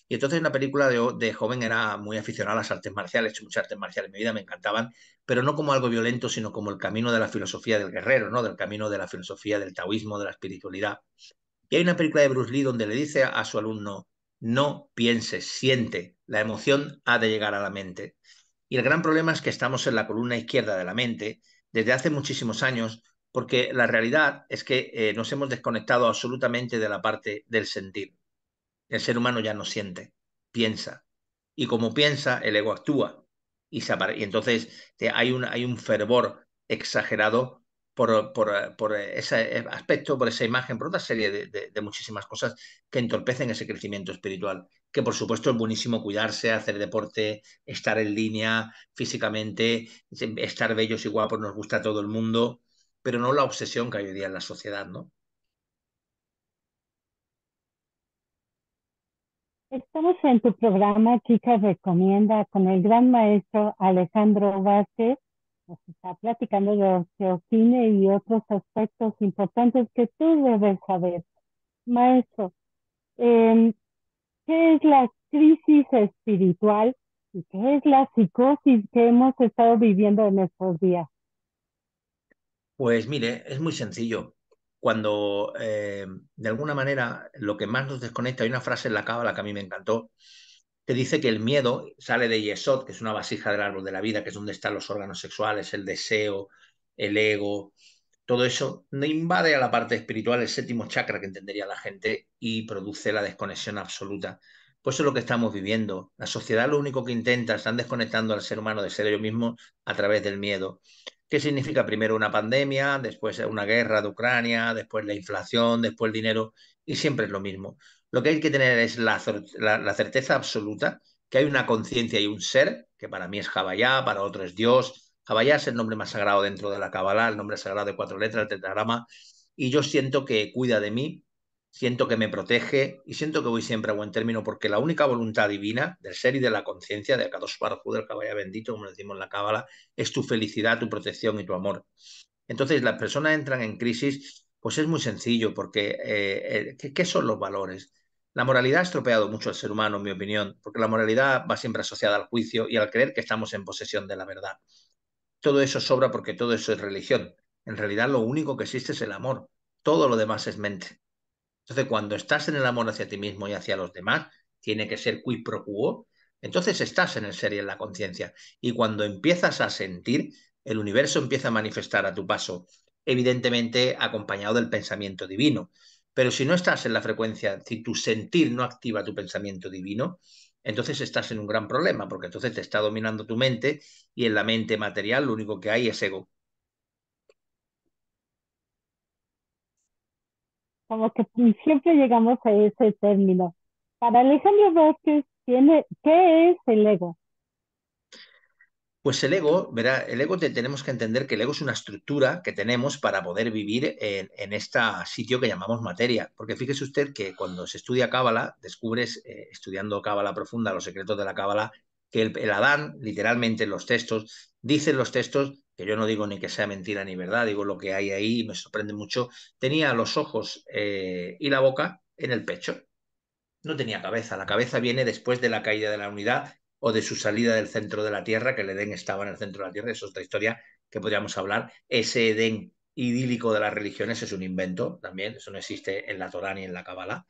Y entonces una película de joven era muy aficionado a las artes marciales, he hecho muchas artes marciales en mi vida, me encantaban, pero no como algo violento, sino como el camino de la filosofía del guerrero, ¿no? Del camino de la filosofía del taoísmo, de la espiritualidad. Y hay una película de Bruce Lee donde le dice a su alumno, no pienses, siente, la emoción ha de llegar a la mente. Y el gran problema es que estamos en la columna izquierda de la mente desde hace muchísimos años, porque la realidad es que nos hemos desconectado absolutamente de la parte del sentir. El ser humano ya no siente, piensa. Y como piensa, el ego actúa. Y entonces hay un fervor exagerado por ese aspecto, por esa imagen, por otra serie de muchísimas cosas que entorpecen ese crecimiento espiritual. Que por supuesto es buenísimo cuidarse, hacer deporte, estar en línea físicamente, estar bellos y guapos, nos gusta a todo el mundo, pero no la obsesión que hay hoy día en la sociedad, ¿no? Estamos en tu programa Chica Recomienda con el gran maestro Alejandro Vázquez. Nos está platicando de osteopenia y otros aspectos importantes que tú debes saber. Maestro, em, ¿qué es la crisis espiritual y qué es la psicosis que hemos estado viviendo en estos días? Pues mire, es muy sencillo. Cuando de alguna manera lo que más nos desconecta, hay una frase en la Cábala que a mí me encantó, que dice que el miedo sale de Yesod, que es una vasija del árbol de la vida, que es donde están los órganos sexuales, el deseo, el ego, todo eso no invade a la parte espiritual, el séptimo chakra que entendería la gente, y produce la desconexión absoluta. Pues eso es lo que estamos viviendo. La sociedad lo único que intenta, están desconectando al ser humano de ser ellos mismos a través del miedo. ¿Qué significa? Primero una pandemia, después una guerra de Ucrania, después la inflación, después el dinero, y siempre es lo mismo. Lo que hay que tener es la certeza absoluta que hay una conciencia y un ser, que para mí es Jabayá, para otro es Dios. Jabayá es el nombre más sagrado dentro de la Kabbalah, el nombre sagrado de 4 letras, el tetragrama, y yo siento que cuida de mí, siento que me protege y siento que voy siempre a buen término porque la única voluntad divina del ser y de la conciencia, de Kadosh Baruj Hu, del Kabbalah bendito, como decimos en la Kabbalah, es tu felicidad, tu protección y tu amor. Entonces, las personas entran en crisis, pues es muy sencillo, porque ¿qué son los valores? La moralidad ha estropeado mucho al ser humano, en mi opinión, porque la moralidad va siempre asociada al juicio y al creer que estamos en posesión de la verdad. Todo eso sobra porque todo eso es religión. En realidad, lo único que existe es el amor. Todo lo demás es mente. Entonces, cuando estás en el amor hacia ti mismo y hacia los demás, tiene que ser quid pro quo. Entonces estás en el ser y en la conciencia. Y cuando empiezas a sentir, el universo empieza a manifestar a tu paso, evidentemente acompañado del pensamiento divino. Pero si no estás en la frecuencia, si tu sentir no activa tu pensamiento divino, entonces estás en un gran problema, porque entonces te está dominando tu mente y en la mente material lo único que hay es ego. Como que siempre llegamos a ese término. Para Alejandro Vázquez, ¿qué es el ego? Pues el ego, verá, el ego tenemos que entender que el ego es una estructura que tenemos para poder vivir en este sitio que llamamos materia. Porque fíjese usted que cuando se estudia Cábala, descubres, estudiando Cábala profunda, los secretos de la Cábala, que el Adán, literalmente en los textos, dicen los textos, que yo no digo ni que sea mentira ni verdad, digo lo que hay ahí y me sorprende mucho, tenía los ojos y la boca en el pecho. No tenía cabeza. La cabeza viene después de la caída de la unidad o de su salida del centro de la Tierra, que el Edén estaba en el centro de la Tierra. Eso es otra historia que podríamos hablar. Ese Edén idílico de las religiones es un invento también. Eso no existe en la Torá ni en la Kabbalah.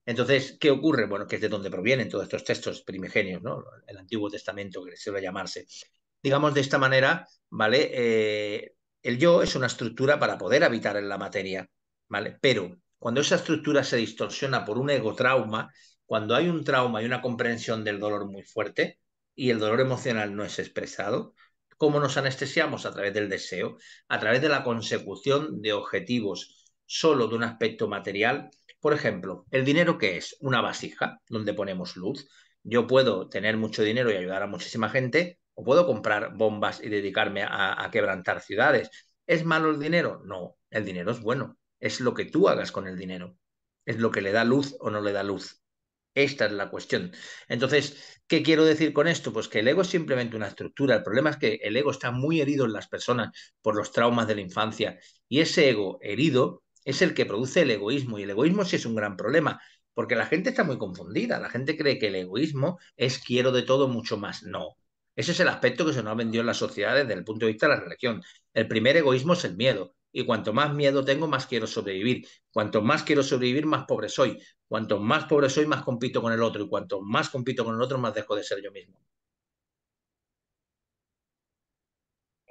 Entonces, ¿qué ocurre? Bueno, que es de donde provienen todos estos textos primigenios, ¿no? El Antiguo Testamento, que suele llamarse. Digamos de esta manera, ¿vale? El yo es una estructura para poder habitar en la materia, ¿vale? Pero cuando esa estructura se distorsiona por un egotrauma, cuando hay un trauma y una comprensión del dolor muy fuerte y el dolor emocional no es expresado, ¿cómo nos anestesiamos? A través del deseo, a través de la consecución de objetivos solo de un aspecto material. Por ejemplo, ¿el dinero qué es? Una vasija donde ponemos luz. Yo puedo tener mucho dinero y ayudar a muchísima gente o puedo comprar bombas y dedicarme a quebrantar ciudades. ¿Es malo el dinero? No, el dinero es bueno. Es lo que tú hagas con el dinero. Es lo que le da luz o no le da luz. Esta es la cuestión. Entonces, ¿qué quiero decir con esto? Pues que el ego es simplemente una estructura. El problema es que el ego está muy herido en las personas por los traumas de la infancia. Y ese ego herido es el que produce el egoísmo. Y el egoísmo sí es un gran problema, porque la gente está muy confundida. La gente cree que el egoísmo es quiero de todo mucho más. No. Ese es el aspecto que se nos ha vendido en la sociedad desde el punto de vista de la religión. El primer egoísmo es el miedo. Y cuanto más miedo tengo, más quiero sobrevivir. Cuanto más quiero sobrevivir, más pobre soy. Cuanto más pobre soy, más compito con el otro. Y cuanto más compito con el otro, más dejo de ser yo mismo.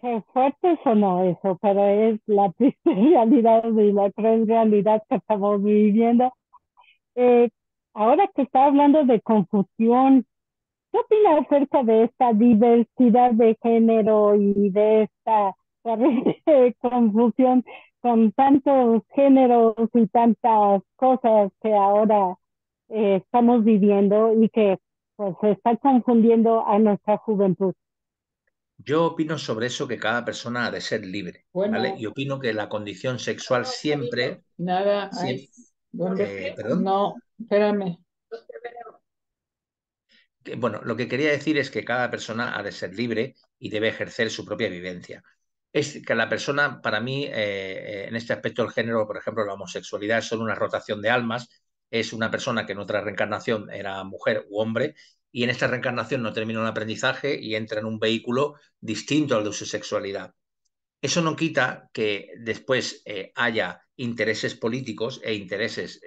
Qué fuerte sonó eso, pero es la triste realidad y la cruel realidad que estamos viviendo. Eh, Ahora que está hablando de confusión, ¿qué opina acerca de esta diversidad de género y de esta terrible confusión con tantos géneros y tantas cosas que ahora estamos viviendo y que pues se está confundiendo a nuestra juventud? Yo opino sobre eso que cada persona ha de ser libre, ¿vale? Bueno, Y opino que la condición sexual siempre, nada, ay, siempre, ¿dónde? perdón. No, espérame. Bueno, lo que quería decir es que cada persona ha de ser libre y debe ejercer su propia vivencia. Es que la persona, para mí, en este aspecto del género, por ejemplo, la homosexualidad es solo una rotación de almas, es una persona que en otra reencarnación era mujer u hombre y en esta reencarnación no termina un aprendizaje y entra en un vehículo distinto al de su sexualidad. Eso no quita que después haya intereses políticos e intereses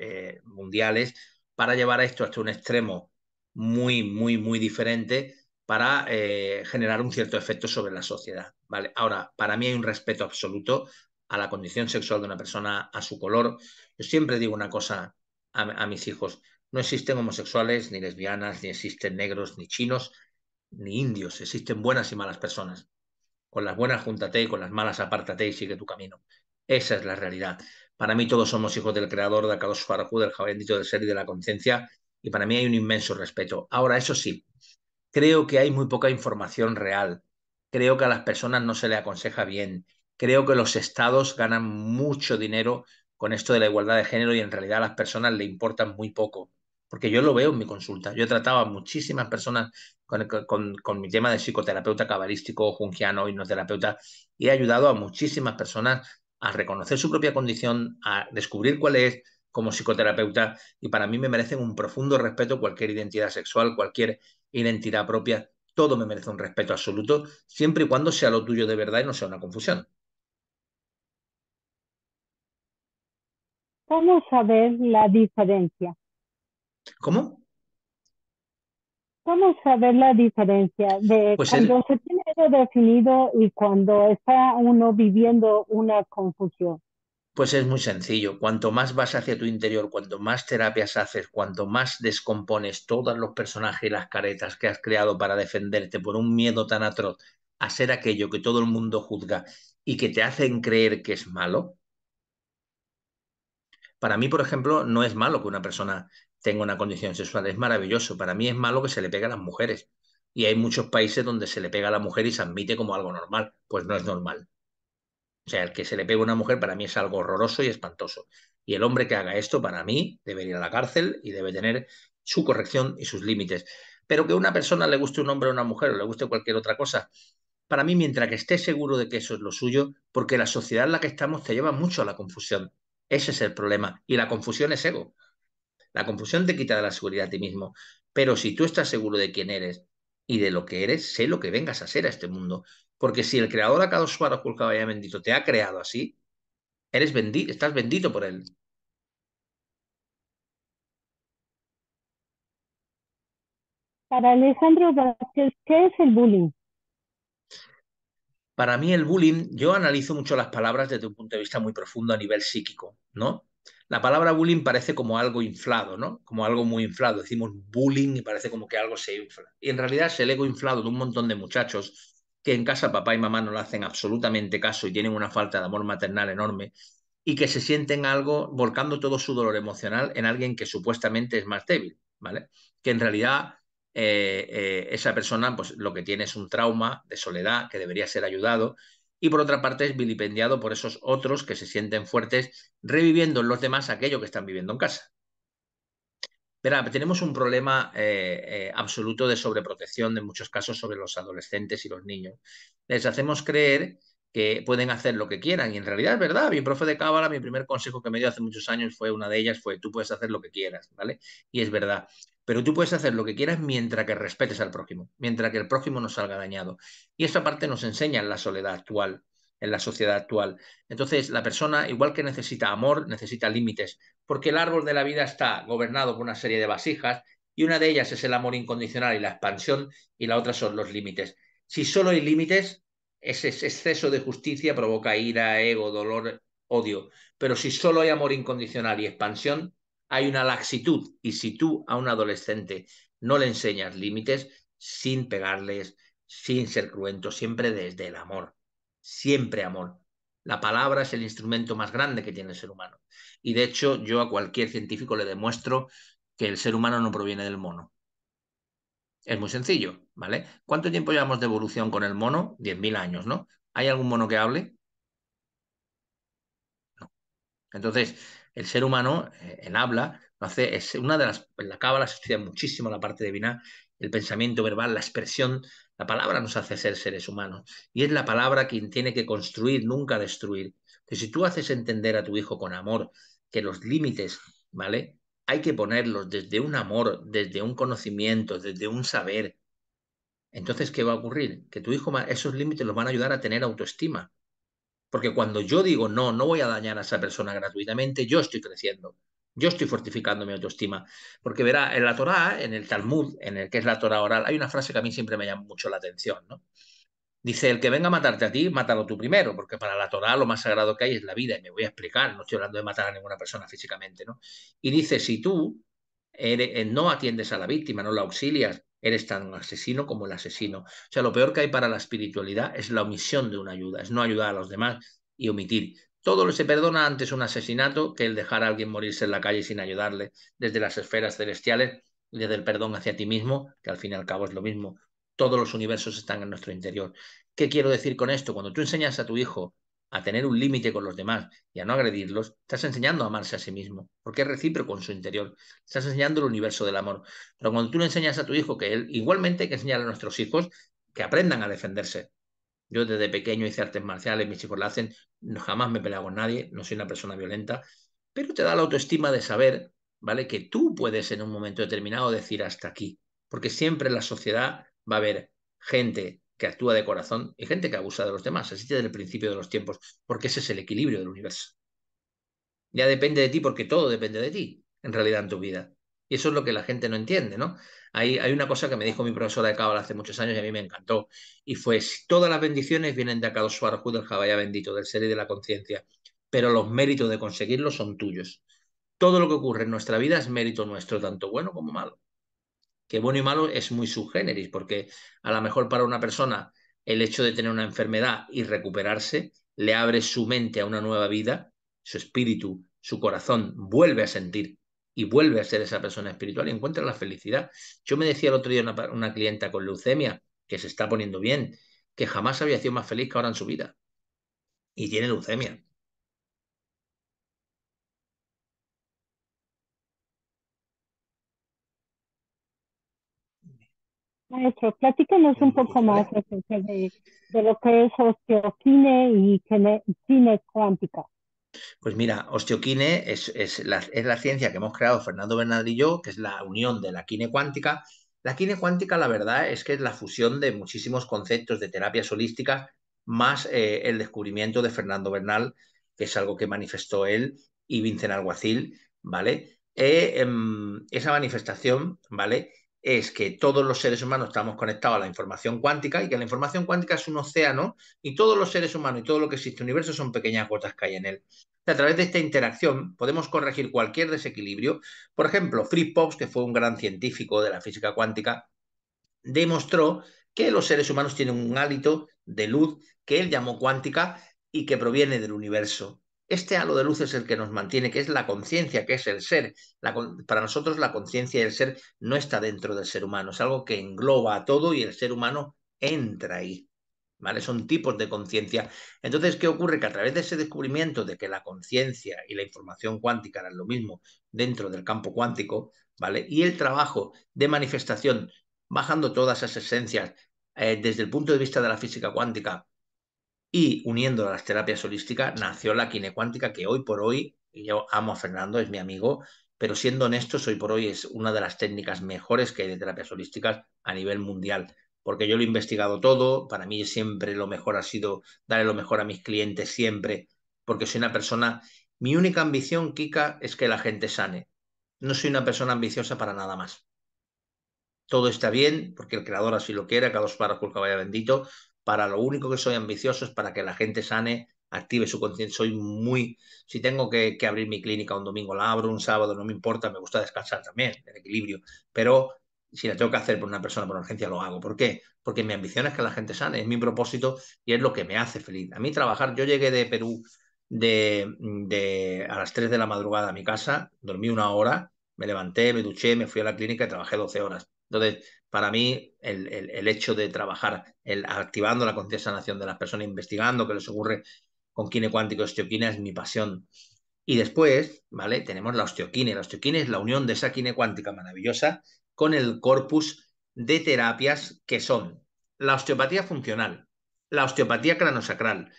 mundiales para llevar esto hasta un extremo muy, muy, muy diferente para generar un cierto efecto sobre la sociedad, ¿vale? Ahora, para mí hay un respeto absoluto a la condición sexual de una persona, a su color. Yo siempre digo una cosa a mis hijos, no existen homosexuales, ni lesbianas, ni existen negros, ni chinos, ni indios, existen buenas y malas personas. Con las buenas júntate y con las malas apártate y sigue tu camino. Esa es la realidad. Para mí todos somos hijos del creador, de Akadosh Baruj Hu, del bendito del ser y de la conciencia, y para mí hay un inmenso respeto. Ahora, eso sí, creo que hay muy poca información real. Creo que a las personas no se le aconseja bien. Creo que los estados ganan mucho dinero con esto de la igualdad de género y en realidad a las personas le importan muy poco. Porque yo lo veo en mi consulta. Yo he tratado a muchísimas personas con mi tema de psicoterapeuta cabalístico, jungiano, hipnoterapeuta, y he ayudado a muchísimas personas a reconocer su propia condición, a descubrir cuál es como psicoterapeuta, y para mí me merecen un profundo respeto cualquier identidad sexual, cualquier identidad propia, todo me merece un respeto absoluto, siempre y cuando sea lo tuyo de verdad y no sea una confusión. ¿Cómo saber la diferencia? ¿Cómo? ¿Cómo saber la diferencia de Pues es, cuando se tiene algo definido y cuando está uno viviendo una confusión? pues es muy sencillo. Cuanto más vas hacia tu interior, cuanto más terapias haces, cuanto más descompones todos los personajes y las caretas que has creado para defenderte por un miedo tan atroz a ser aquello que todo el mundo juzga y que te hacen creer que es malo. Para mí, por ejemplo, no es malo que una persona tenga una condición sexual, es maravilloso. Para mí es malo que se le pegue a las mujeres. Y hay muchos países donde se le pega a la mujer y se admite como algo normal. Pues no es normal. O sea, el que se le pegue a una mujer para mí es algo horroroso y espantoso. Y el hombre que haga esto, para mí, debe ir a la cárcel y debe tener su corrección y sus límites. Pero que a una persona le guste un hombre o una mujer o le guste cualquier otra cosa, para mí, mientras que esté seguro de que eso es lo suyo, porque la sociedad en la que estamos te lleva mucho a la confusión. Ese es el problema. Y la confusión es ego. La confusión te quita de la seguridad a ti mismo. Pero si tú estás seguro de quién eres y de lo que eres, sé lo que vengas a ser a este mundo. Porque si el creador Akadosh Baruj Hu, vaya bendito, te ha creado así, eres bendito, estás bendito por él. Para Alejandro Vázquez, ¿qué es el bullying? Para mí el bullying, yo analizo mucho las palabras desde un punto de vista muy profundo a nivel psíquico, ¿no? La palabra bullying parece como algo inflado, ¿no? Como algo muy inflado. Decimos bullying y parece como que algo se infla. Y en realidad es el ego inflado de un montón de muchachos que en casa papá y mamá no le hacen absolutamente caso y tienen una falta de amor maternal enorme y que se sienten algo volcando todo su dolor emocional en alguien que supuestamente es más débil, ¿vale? Que en realidad esa persona pues lo que tiene es un trauma de soledad que debería ser ayudado, y por otra parte es vilipendiado por esos otros que se sienten fuertes reviviendo en los demás aquello que están viviendo en casa. Verá, tenemos un problema absoluto de sobreprotección en muchos casos sobre los adolescentes y los niños. Les hacemos creer que pueden hacer lo que quieran, y en realidad es verdad. Mi profe de cábala, mi primer consejo que me dio hace muchos años fue, una de ellas fue: tú puedes hacer lo que quieras, ¿vale? Y es verdad. Pero tú puedes hacer lo que quieras mientras que respetes al prójimo, mientras que el prójimo no salga dañado. Y esa parte nos enseña en la soledad actual, en la sociedad actual. Entonces, la persona, igual que necesita amor, necesita límites, porque el árbol de la vida está gobernado por una serie de vasijas, y una de ellas es el amor incondicional y la expansión, y la otra son los límites. Si solo hay límites, ese exceso de justicia provoca ira, ego, dolor, odio. Pero si solo hay amor incondicional y expansión, hay una laxitud. Y si tú a un adolescente no le enseñas límites, sin pegarles, sin ser cruento, siempre desde el amor, siempre amor. La palabra es el instrumento más grande que tiene el ser humano. Y de hecho, yo a cualquier científico le demuestro que el ser humano no proviene del mono. Es muy sencillo, ¿vale? ¿Cuánto tiempo llevamos de evolución con el mono? 10.000 años, ¿no? ¿Hay algún mono que hable? No. Entonces, el ser humano, el habla, lo hace, es una de las, en la cábala se estudia muchísimo la parte de Binah, el pensamiento verbal, la expresión. La palabra nos hace ser seres humanos, y es la palabra quien tiene que construir, nunca destruir. Entonces, si tú haces entender a tu hijo con amor que los límites, ¿vale? Hay que ponerlos desde un amor, desde un conocimiento, desde un saber. Entonces, ¿qué va a ocurrir? Que tu hijo, esos límites los van a ayudar a tener autoestima. Porque cuando yo digo no, no voy a dañar a esa persona gratuitamente, yo estoy creciendo. Yo estoy fortificando mi autoestima. Porque verá, en la Torá, en el Talmud, en el que es la Torá oral, hay una frase que a mí siempre me llama mucho la atención, ¿no? Dice: el que venga a matarte a ti, mátalo tú primero, porque para la Torá lo más sagrado que hay es la vida, y me voy a explicar, no estoy hablando de matar a ninguna persona físicamente, ¿no? Y dice: si tú no atiendes a la víctima, no la auxilias, eres tan asesino como el asesino. O sea, lo peor que hay para la espiritualidad es la omisión de una ayuda, es no ayudar a los demás y omitir. Todo se perdona antes un asesinato que el dejar a alguien morirse en la calle sin ayudarle, desde las esferas celestiales y desde el perdón hacia ti mismo, que al fin y al cabo es lo mismo. Todos los universos están en nuestro interior. ¿Qué quiero decir con esto? Cuando tú enseñas a tu hijo a tener un límite con los demás y a no agredirlos, estás enseñando a amarse a sí mismo, porque es recíproco en su interior. Estás enseñando el universo del amor. Pero cuando tú le enseñas a tu hijo que él, igualmente hay que enseñar a nuestros hijos que aprendan a defenderse. Yo desde pequeño hice artes marciales, mis hijos la hacen, jamás me he peleado con nadie, no soy una persona violenta, pero te da la autoestima de saber, ¿vale? Que tú puedes en un momento determinado decir hasta aquí, porque siempre en la sociedad va a haber gente que actúa de corazón y gente que abusa de los demás, así desde el principio de los tiempos, porque ese es el equilibrio del universo. Ya depende de ti, porque todo depende de ti, en realidad, en tu vida. Y eso es lo que la gente no entiende, ¿no? Hay una cosa que me dijo mi profesora de Cábala hace muchos años y a mí me encantó, y fue: si todas las bendiciones vienen de Akadosh Baruj Hu, del Jabaya bendito, del ser y de la conciencia, pero los méritos de conseguirlo son tuyos. Todo lo que ocurre en nuestra vida es mérito nuestro, tanto bueno como malo. Que bueno y malo es muy subgéneris, porque a lo mejor para una persona el hecho de tener una enfermedad y recuperarse le abre su mente a una nueva vida, su espíritu, su corazón vuelve a sentir y vuelve a ser esa persona espiritual y encuentra la felicidad. Yo me decía el otro día una clienta con leucemia, que se está poniendo bien, que jamás había sido más feliz que ahora en su vida, y tiene leucemia. Maestro, platícanos un poco más ¿Vale? acerca de lo que es osteoquine y cine cuántica. Pues mira, osteoquine es la ciencia que hemos creado Fernando Bernal y yo, que es la unión de la quine cuántica. La quine cuántica, la verdad, es que es la fusión de muchísimos conceptos de terapias holísticas, más el descubrimiento de Fernando Bernal, que es algo que manifestó él, y Vincent Alguacil, ¿vale? Esa manifestación, ¿vale? Es que todos los seres humanos estamos conectados a la información cuántica, y que la información cuántica es un océano, y todos los seres humanos y todo lo que existe en el universo son pequeñas gotas que hay en él. A través de esta interacción podemos corregir cualquier desequilibrio. Por ejemplo, Fritz Popes, que fue un gran científico de la física cuántica, demostró que los seres humanos tienen un hálito de luz que él llamó cuántica y que proviene del universo. Este halo de luz es el que nos mantiene, que es la conciencia, que es el ser. Para nosotros la conciencia y el ser no está dentro del ser humano, es algo que engloba a todo y el ser humano entra ahí. ¿Vale? Son tipos de conciencia. Entonces, ¿qué ocurre? Que a través de ese descubrimiento de que la conciencia y la información cuántica eran lo mismo dentro del campo cuántico, ¿vale? Y el trabajo de manifestación, bajando todas esas esencias desde el punto de vista de la física cuántica y uniendo a las terapias holísticas, nació la kinecuántica, que hoy por hoy, y yo amo a Fernando, es mi amigo, pero siendo honestos, hoy por hoy es una de las técnicas mejores que hay de terapias holísticas a nivel mundial, porque yo lo he investigado todo, para mí siempre lo mejor ha sido darle lo mejor a mis clientes siempre, porque soy una persona, mi única ambición, Kika, es que la gente sane. No soy una persona ambiciosa para nada más. Todo está bien, porque el creador así lo quiere, cada dos paras por caballo bendito. Para lo único que soy ambicioso es para que la gente sane, active su conciencia. Soy muy, si tengo que abrir mi clínica un domingo, la abro, un sábado, no me importa, me gusta descansar también, el equilibrio. Pero si la tengo que hacer por una persona por urgencia, lo hago. ¿Por qué? Porque mi ambición es que la gente sane, es mi propósito y es lo que me hace feliz. A mí trabajar, yo llegué de Perú a las 3 de la madrugada a mi casa, dormí una hora, me levanté, me duché, me fui a la clínica y trabajé 12 horas. Entonces, para mí, el hecho de trabajar activando la conciencia sanación de las personas, investigando qué les ocurre con quine cuántico y osteoquine es mi pasión. Y después, ¿vale? Tenemos la osteoquine. La osteoquine es la unión de esa quine cuántica maravillosa con el corpus de terapias que son la osteopatía funcional, la osteopatía cranosacral.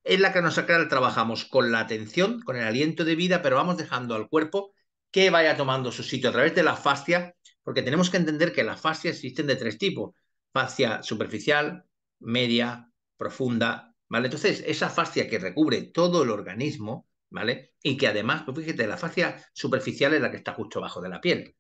En la cranosacral trabajamos con la atención, con el aliento de vida, pero vamos dejando al cuerpo que vaya tomando su sitio a través de la fascia, porque tenemos que entender que las fascias existen de tres tipos: fascia superficial, media, profunda, ¿vale? Entonces, esa fascia que recubre todo el organismo, ¿vale? Y que además, pues fíjate, la fascia superficial es la que está justo abajo de la piel.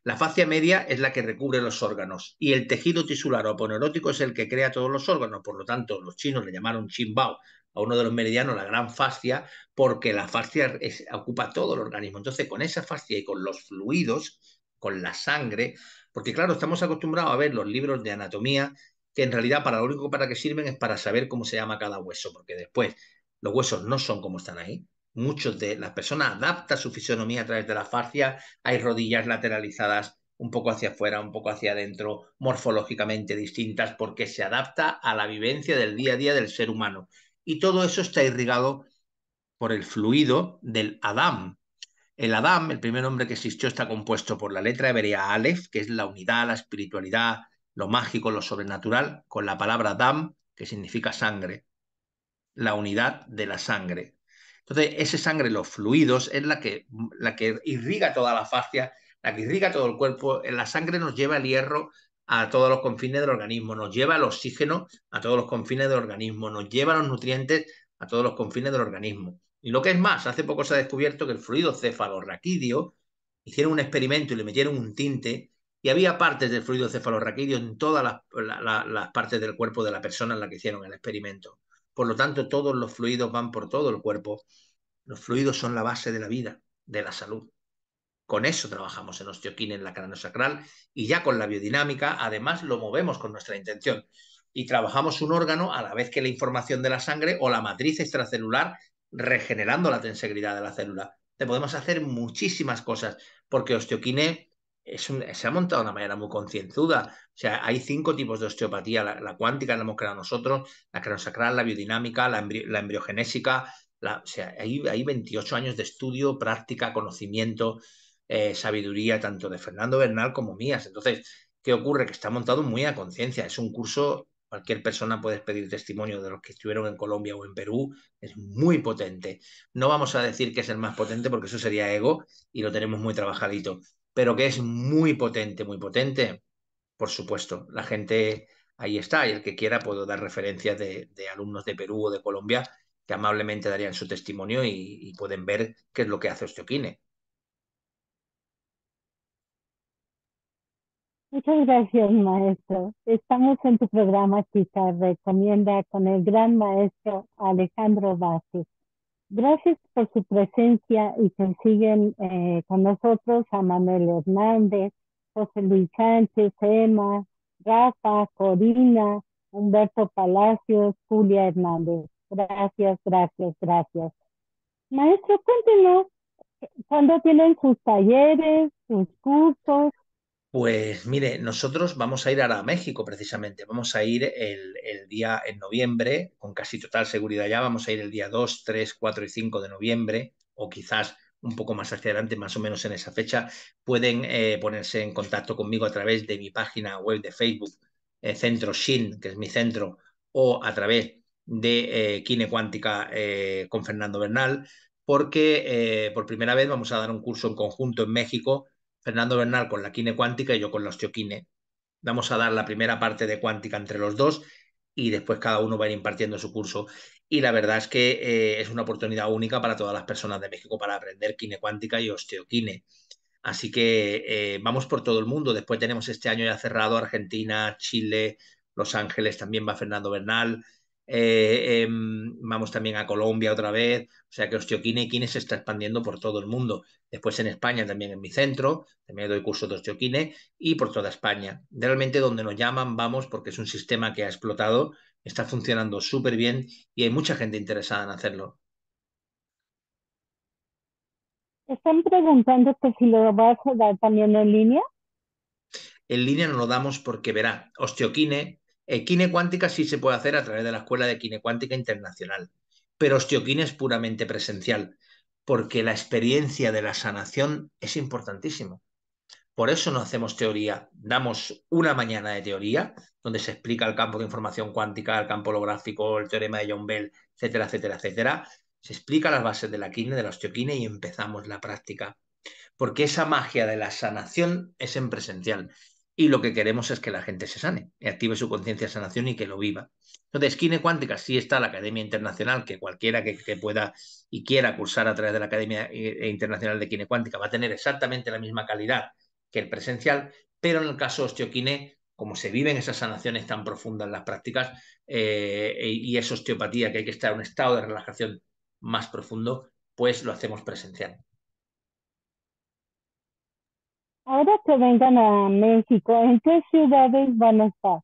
La fascia media es la que recubre los órganos y el tejido tisular o aponeurótico es el que crea todos los órganos. Por lo tanto, los chinos le llamaron Qinbao a uno de los meridianos la gran fascia, porque la fascia ocupa todo el organismo. Entonces, con esa fascia y con los fluidos, con la sangre, porque claro, estamos acostumbrados a ver los libros de anatomía, que en realidad para lo único para que sirven es para saber cómo se llama cada hueso, porque después los huesos no son como están ahí. Muchos de las personas adaptan su fisonomía a través de la fascia. Hay rodillas lateralizadas un poco hacia afuera, un poco hacia adentro, morfológicamente distintas, porque se adapta a la vivencia del día a día del ser humano. Y todo eso está irrigado por el fluido del Adam. El Adam, el primer hombre que existió, está compuesto por la letra hebrea Aleph, que es la unidad, la espiritualidad, lo mágico, lo sobrenatural, con la palabra Dam, que significa sangre, la unidad de la sangre. Entonces, esa sangre, los fluidos, es la que irriga toda la fascia, la que irriga todo el cuerpo. La sangre nos lleva el hierro a todos los confines del organismo, nos lleva el oxígeno a todos los confines del organismo, nos lleva los nutrientes a todos los confines del organismo. Y lo que es más, hace poco se ha descubierto que el fluido cefalorraquídeo, hicieron un experimento y le metieron un tinte y había partes del fluido cefalorraquídeo en todas las partes del cuerpo de la persona en la que hicieron el experimento. Por lo tanto, todos los fluidos van por todo el cuerpo. Los fluidos son la base de la vida, de la salud. Con eso trabajamos en osteoquine, en la craneosacral, y ya con la biodinámica, además lo movemos con nuestra intención. Y trabajamos un órgano a la vez que la información de la sangre o la matriz extracelular, regenerando la tensegridad de la célula. Te podemos hacer muchísimas cosas, porque osteoquine se ha montado de una manera muy concienzuda. O sea, hay 5 tipos de osteopatía: la cuántica la hemos creado nosotros, la craneosacral, la biodinámica, la embriogenésica. O sea, hay 28 años de estudio, práctica, conocimiento, sabiduría tanto de Fernando Bernal como mías. Entonces, ¿qué ocurre? Que está montado muy a conciencia. Es un curso, cualquier persona puede pedir testimonio de los que estuvieron en Colombia o en Perú. Es muy potente. No vamos a decir que es el más potente porque eso sería ego y lo tenemos muy trabajadito, pero que es muy potente, por supuesto. La gente ahí está, y el que quiera puedo dar referencias de alumnos de Perú o de Colombia que amablemente darían su testimonio y pueden ver qué es lo que hace Osteoquine. Muchas gracias, maestro. Estamos en tu programa Chica Recomienda con el gran maestro Alejandro Vázquez. Gracias por su presencia y que siguen con nosotros a Manuel Hernández, José Luis Sánchez, Emma, Rafa, Corina, Humberto Palacios, Julia Hernández. Gracias, gracias, gracias. Maestro, cuéntenos, ¿cuándo tienen sus talleres, sus cursos? Pues mire, nosotros vamos a ir ahora a México precisamente. Vamos a ir el día en noviembre, con casi total seguridad ya. Vamos a ir el día 2, 3, 4 y 5 de noviembre, o quizás un poco más hacia adelante, más o menos en esa fecha. Pueden ponerse en contacto conmigo a través de mi página web de Facebook, Centro Shin, que es mi centro, o a través de Kine Cuántica con Fernando Bernal, porque por primera vez vamos a dar un curso en conjunto en México. Fernando Bernal con la quine cuántica y yo con la osteoquine. Vamos a dar la primera parte de cuántica entre los dos y después cada uno va a ir impartiendo su curso. Y la verdad es que es una oportunidad única para todas las personas de México para aprender quine cuántica y osteoquine. Así que vamos por todo el mundo. Después tenemos este año ya cerrado Argentina, Chile, Los Ángeles, también va Fernando Bernal. Vamos también a Colombia otra vez. O sea que osteoquine y quine se está expandiendo por todo el mundo. Después en España también en mi centro, también doy cursos de osteoquine y por toda España. Realmente donde nos llaman vamos porque es un sistema que ha explotado, está funcionando súper bien y hay mucha gente interesada en hacerlo. Están preguntando que si lo vas a dar también en línea. En línea no lo damos porque verá, osteoquine, quine cuántica sí se puede hacer a través de la Escuela de Quine Cuántica Internacional, pero osteoquine es puramente presencial, porque la experiencia de la sanación es importantísimo. Por eso no hacemos teoría, damos una mañana de teoría, donde se explica el campo de información cuántica, el campo holográfico, el teorema de John Bell, etcétera, etcétera, etcétera. Se explica las bases de la quine, de la osteoquine y empezamos la práctica porque esa magia de la sanación es en presencial. Y lo que queremos es que la gente se sane, y active su conciencia de sanación y que lo viva. Entonces, Kine Cuántica sí está la Academia Internacional, que cualquiera que pueda y quiera cursar a través de la Academia Internacional de Kine Cuántica va a tener exactamente la misma calidad que el presencial, pero en el caso de osteoquine, como se viven esas sanaciones tan profundas en las prácticas y es osteopatía, que hay que estar en un estado de relajación más profundo, pues lo hacemos presencial. Ahora que vengan a México, ¿en qué ciudades van a estar?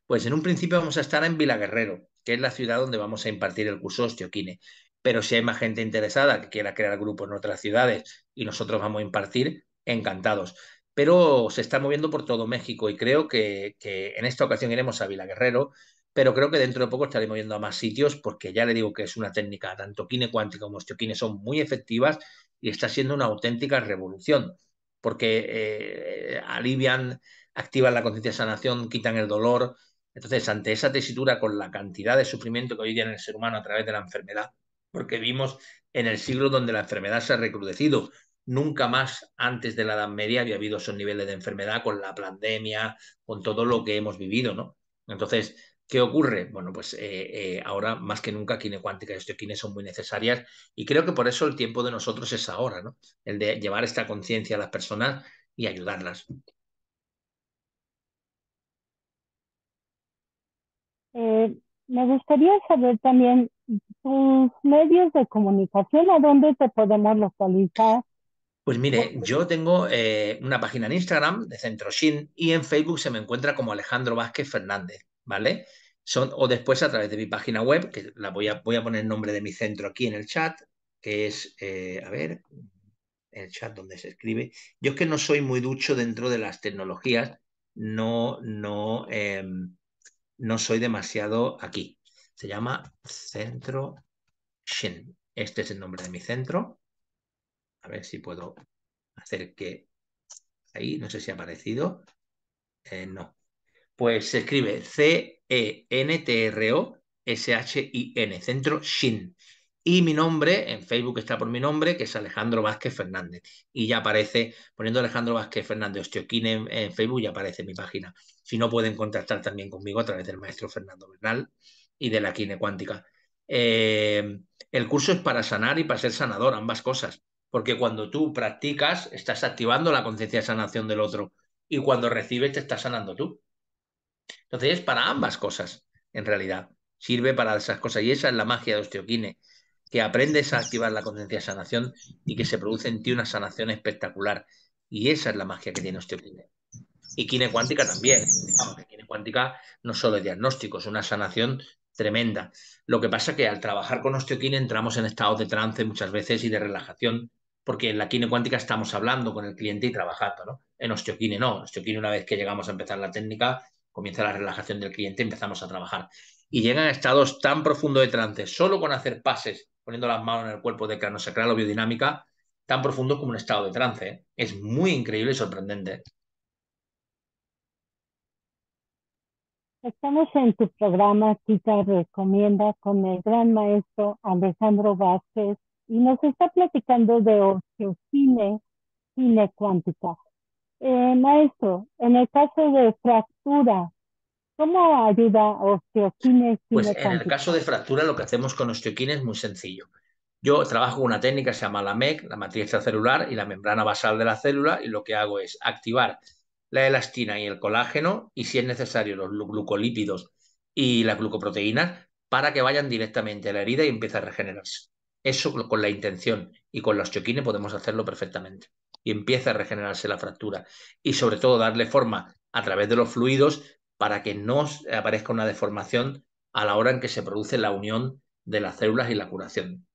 Pues en un principio vamos a estar en Vilaguerrero, que es la ciudad donde vamos a impartir el curso osteoquine. Pero si hay más gente interesada que quiera crear grupos en otras ciudades y nosotros vamos a impartir, encantados. Pero se está moviendo por todo México y creo que en esta ocasión iremos a Vilaguerrero, pero creo que dentro de poco estaremos yendo a más sitios porque ya le digo que es una técnica, tanto quine cuántica como osteoquine son muy efectivas y está siendo una auténtica revolución porque alivian, activan la conciencia de sanación, quitan el dolor. Entonces, ante esa tesitura, con la cantidad de sufrimiento que hoy día en el ser humano a través de la enfermedad, porque vimos en el siglo donde la enfermedad se ha recrudecido, nunca más antes de la Edad Media había habido esos niveles de enfermedad con la pandemia, con todo lo que hemos vivido, ¿no? Entonces, ¿qué ocurre? Bueno, pues ahora más que nunca quine cuántica y osteoquine son muy necesarias y creo que por eso el tiempo de nosotros es ahora, ¿no? El de llevar esta conciencia a las personas y ayudarlas. Me gustaría saber también tus medios de comunicación, a dónde te podemos localizar. Pues mire, yo tengo una página en Instagram de Centro Shin y en Facebook se me encuentra como Alejandro Vázquez Fernández, ¿vale? O después a través de mi página web, que voy a poner el nombre de mi centro aquí en el chat, que es, a ver, el chat donde se escribe. Yo es que no soy muy ducho dentro de las tecnologías, no soy demasiado aquí. Se llama Centro Shin. Este es el nombre de mi centro. A ver si puedo hacer que ahí, no sé si ha aparecido. No. Pues se escribe CENTRO-SHIN, Centro Shin. Y mi nombre, en Facebook está por mi nombre, que es Alejandro Vázquez Fernández. Y ya aparece, poniendo Alejandro Vázquez Fernández Osteoquine en Facebook, ya aparece mi página. Si no, pueden contactar también conmigo a través del maestro Fernando Bernal y de la Quine Cuántica. El curso es para sanar y para ser sanador, ambas cosas. Porque cuando tú practicas, estás activando la conciencia de sanación del otro. Y cuando recibes, te estás sanando tú. Entonces es para ambas cosas, en realidad. Sirve para esas cosas. Y esa es la magia de Osteoquine, que aprendes a activar la conciencia de sanación y que se produce en ti una sanación espectacular. Y esa es la magia que tiene Osteoquine. Y Quine Cuántica también. Vamos, que Quine Cuántica no solo es diagnóstico, es una sanación tremenda. Lo que pasa es que al trabajar con osteoquine entramos en estados de trance muchas veces y de relajación, porque en la quine cuántica estamos hablando con el cliente y trabajando, ¿no? En osteoquine no. En osteoquine, una vez que llegamos a empezar la técnica, comienza la relajación del cliente y empezamos a trabajar. Y llegan a estados tan profundos de trance, solo con hacer pases, poniendo las manos en el cuerpo de craneosacral o biodinámica, tan profundos como un estado de trance, ¿eh? Es muy increíble y sorprendente. Estamos en tu programa Kika Recomienda con el gran maestro Alejandro Vázquez y nos está platicando de osteocine, cine cuántica. Maestro, en el caso de fractura, ¿cómo ayuda osteocine, Pues cine en el cuántica? caso de fractura, lo que hacemos con osteoquine es muy sencillo. Yo trabajo con una técnica que se llama la MEC, la matriz extracelular y la membrana basal de la célula, y lo que hago es activar la elastina y el colágeno, y si es necesario los glucolípidos y las glucoproteínas, para que vayan directamente a la herida y empiece a regenerarse. Eso con la intención, y con la osteoquine podemos hacerlo perfectamente. Y empieza a regenerarse la fractura. Y sobre todo darle forma a través de los fluidos para que no aparezca una deformación a la hora en que se produce la unión de las células y la curación.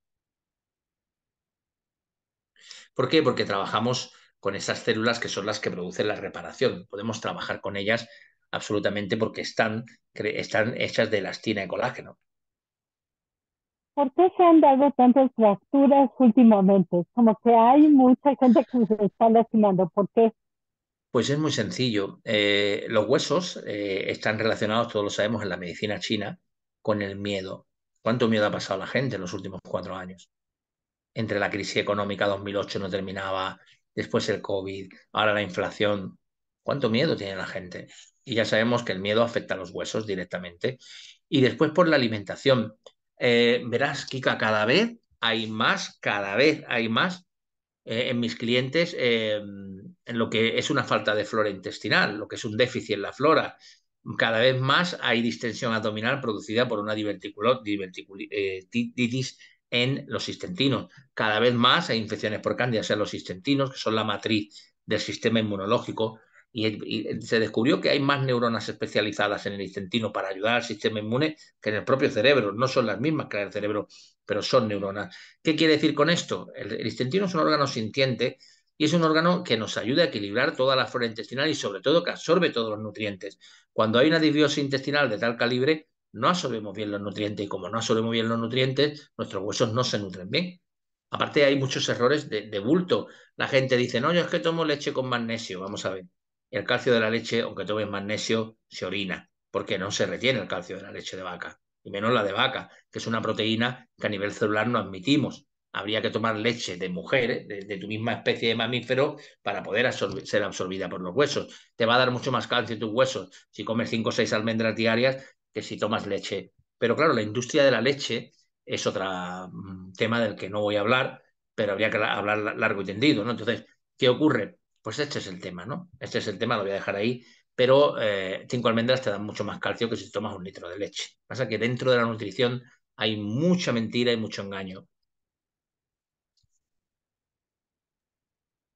¿Por qué? Porque trabajamos con esas células que son las que producen la reparación. Podemos trabajar con ellas absolutamente porque están hechas de elastina y colágeno. ¿Por qué se han dado tantas fracturas últimamente? Como que hay mucha gente que se está lastimando. ¿Por qué? Pues es muy sencillo. Los huesos están relacionados, todos lo sabemos, en la medicina china, con el miedo. ¿Cuánto miedo ha pasado la gente en los últimos 4 años? Entre la crisis económica 2008 no terminaba, después el COVID, ahora la inflación. ¿Cuánto miedo tiene la gente? Y ya sabemos que el miedo afecta a los huesos directamente. Y después por la alimentación. Verás, Kika, cada vez hay más en mis clientes en lo que es una falta de flora intestinal, lo que es un déficit en la flora. Cada vez más hay distensión abdominal producida por una diverticulitis en los intestinos. Cada vez más hay infecciones por cándida en los intestinos, que son la matriz del sistema inmunológico. Y se descubrió que hay más neuronas especializadas en el intestino para ayudar al sistema inmune que en el propio cerebro. No son las mismas que en el cerebro, pero son neuronas. ¿Qué quiere decir con esto? El intestino es un órgano sintiente y es un órgano que nos ayuda a equilibrar toda la flora intestinal y sobre todo que absorbe todos los nutrientes. Cuando hay una disbiosis intestinal de tal calibre, no absorbemos bien los nutrientes, y como no absorbemos bien los nutrientes, nuestros huesos no se nutren bien. Aparte hay muchos errores de bulto. La gente dice, no, yo es que tomo leche con magnesio. Vamos a ver. El calcio de la leche, aunque tomes magnesio, se orina, porque no se retiene el calcio de la leche de vaca, y menos la de vaca, que es una proteína que a nivel celular no admitimos. Habría que tomar leche de mujer, de tu misma especie de mamífero, para poder ser absorbida por los huesos. Te va a dar mucho más calcio tus huesos si comes 5 o 6 almendras diarias que si tomas leche. Pero claro, la industria de la leche es otro tema del que no voy a hablar, pero habría que hablar largo y tendido, ¿no? Entonces, ¿qué ocurre? Pues este es el tema, ¿no? Este es el tema, lo voy a dejar ahí, pero 5 almendras te dan mucho más calcio que si tomas 1 litro de leche. Pasa que dentro de la nutrición hay mucha mentira y mucho engaño.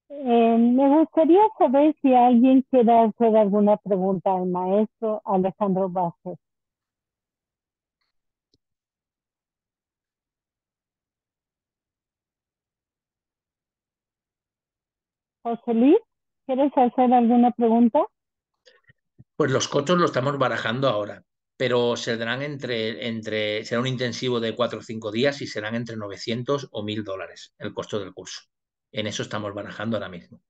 Me gustaría saber si alguien quiere hacer alguna pregunta al maestro Alejandro Vázquez. José Luis, ¿quieres hacer alguna pregunta? Pues los costos lo estamos barajando ahora, pero será un intensivo de 4 o 5 días y serán entre 900 o 1.000 dólares el costo del curso. En eso estamos barajando ahora mismo.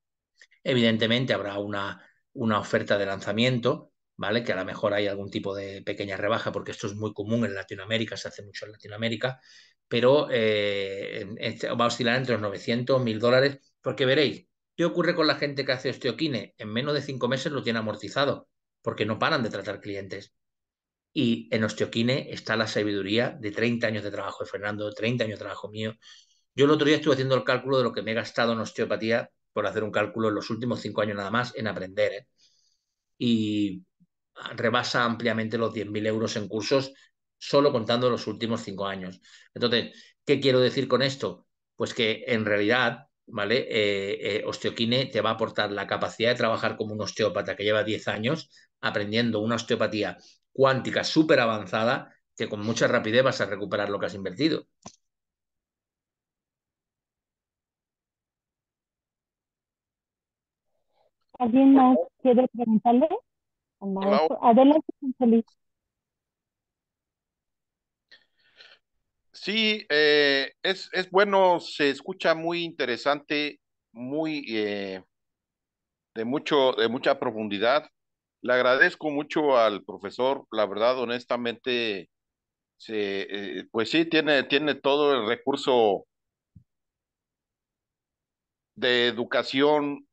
Evidentemente habrá una oferta de lanzamiento, ¿vale? Que a lo mejor hay algún tipo de pequeña rebaja, porque esto es muy común en Latinoamérica, se hace mucho en Latinoamérica, pero va a oscilar entre los 900 1.000 dólares, porque veréis, ¿qué ocurre con la gente que hace osteoquine? En menos de 5 meses lo tiene amortizado, porque no paran de tratar clientes. Y en osteoquine está la sabiduría de 30 años de trabajo de Fernando, 30 años de trabajo mío. Yo el otro día estuve haciendo el cálculo de lo que me he gastado en osteopatía, por hacer un cálculo en los últimos 5 años nada más, en aprender, ¿eh? Y rebasa ampliamente los 10.000 euros en cursos, solo contando los últimos 5 años. Entonces, ¿qué quiero decir con esto? Pues que en realidad, ¿vale? Osteoquine te va a aportar la capacidad de trabajar como un osteópata que lleva 10 años aprendiendo una osteopatía cuántica súper avanzada, que con mucha rapidez vas a recuperar lo que has invertido. ¿Alguien más quiere preguntarle al Hola, maestro? Adelante, José Luis. sí, es bueno, se escucha muy interesante, muy de mucha profundidad. Le agradezco mucho al profesor, la verdad, honestamente, pues sí, tiene todo el recurso de educación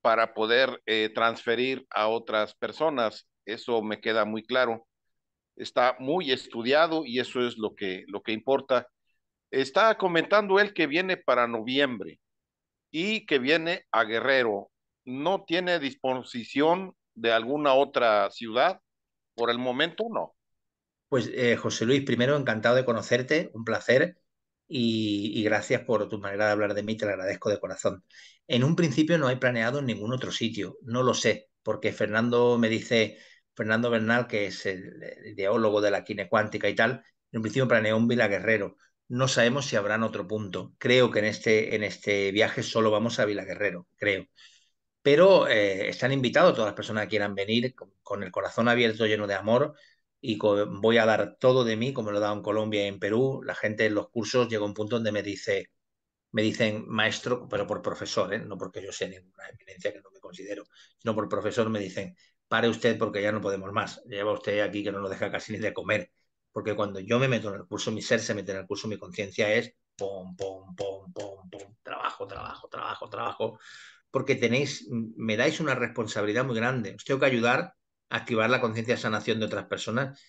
para poder transferir a otras personas. Eso me queda muy claro. Está muy estudiado y eso es lo que importa. Está comentando él que viene para noviembre y que viene a Guerrero. ¿No tiene disposición de alguna otra ciudad? Por el momento, no. Pues José Luis, primero encantado de conocerte, un placer y gracias por tu manera de hablar de mí, te lo agradezco de corazón. En un principio no hay planeado en ningún otro sitio, no lo sé, porque Fernando me dice, Fernando Bernal, que es el ideólogo de la kinecuántica y tal, en un principio planeó un Vilaguerrero. No sabemos si habrá en otro punto. Creo que en este viaje solo vamos a Vilaguerrero, creo. Pero están invitados todas las personas que quieran venir con el corazón abierto, lleno de amor, y voy a dar todo de mí, como lo he dado en Colombia y en Perú. La gente en los cursos llega a un punto donde me dicen maestro, pero por profesor, ¿eh? No porque yo sea ninguna eminencia que no me considero, sino por profesor me dicen, pare usted porque ya no podemos más. Lleva usted aquí que no nos deja casi ni de comer. Porque cuando yo me meto en el curso, mi ser se mete en el curso, mi conciencia es pom, pom, pom, pom, pom, trabajo, trabajo, trabajo, trabajo, porque me dais una responsabilidad muy grande. Os tengo que ayudar a activar la conciencia de sanación de otras personas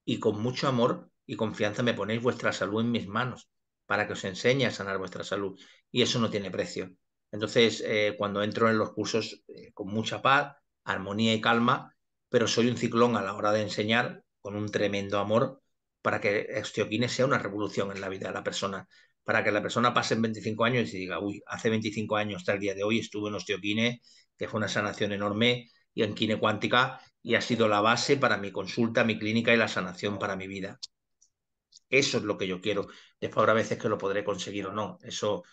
y con mucho amor y confianza me ponéis vuestra salud en mis manos para que os enseñe a sanar vuestra salud. Y eso no tiene precio. Entonces, cuando entro en los cursos con mucha paz, armonía y calma, pero soy un ciclón a la hora de enseñar con un tremendo amor para que Osteokine sea una revolución en la vida de la persona, para que la persona pase en 25 años y diga, uy, hace 25 años hasta el día de hoy estuve en Osteokine, que fue una sanación enorme, y en Kine Cuántica, y ha sido la base para mi consulta, mi clínica y la sanación para mi vida. Eso es lo que yo quiero. Después habrá veces que lo podré conseguir o no. Eso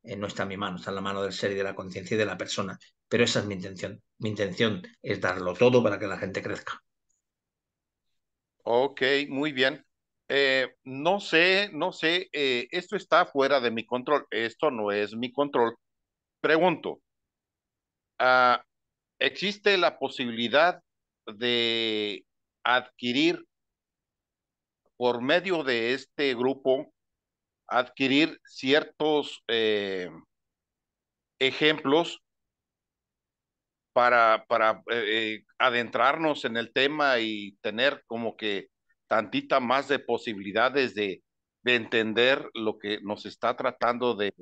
no está en mi mano, está en la mano del ser y de la conciencia y de la persona. Pero esa es mi intención. Mi intención es darlo todo para que la gente crezca. Ok, muy bien. No sé, esto está fuera de mi control. Esto no es mi control. Pregunto, ah, ¿existe la posibilidad de adquirir por medio de este grupo, adquirir ciertos ejemplos para adentrarnos en el tema y tener como que tantita más de posibilidades de entender lo que nos está tratando de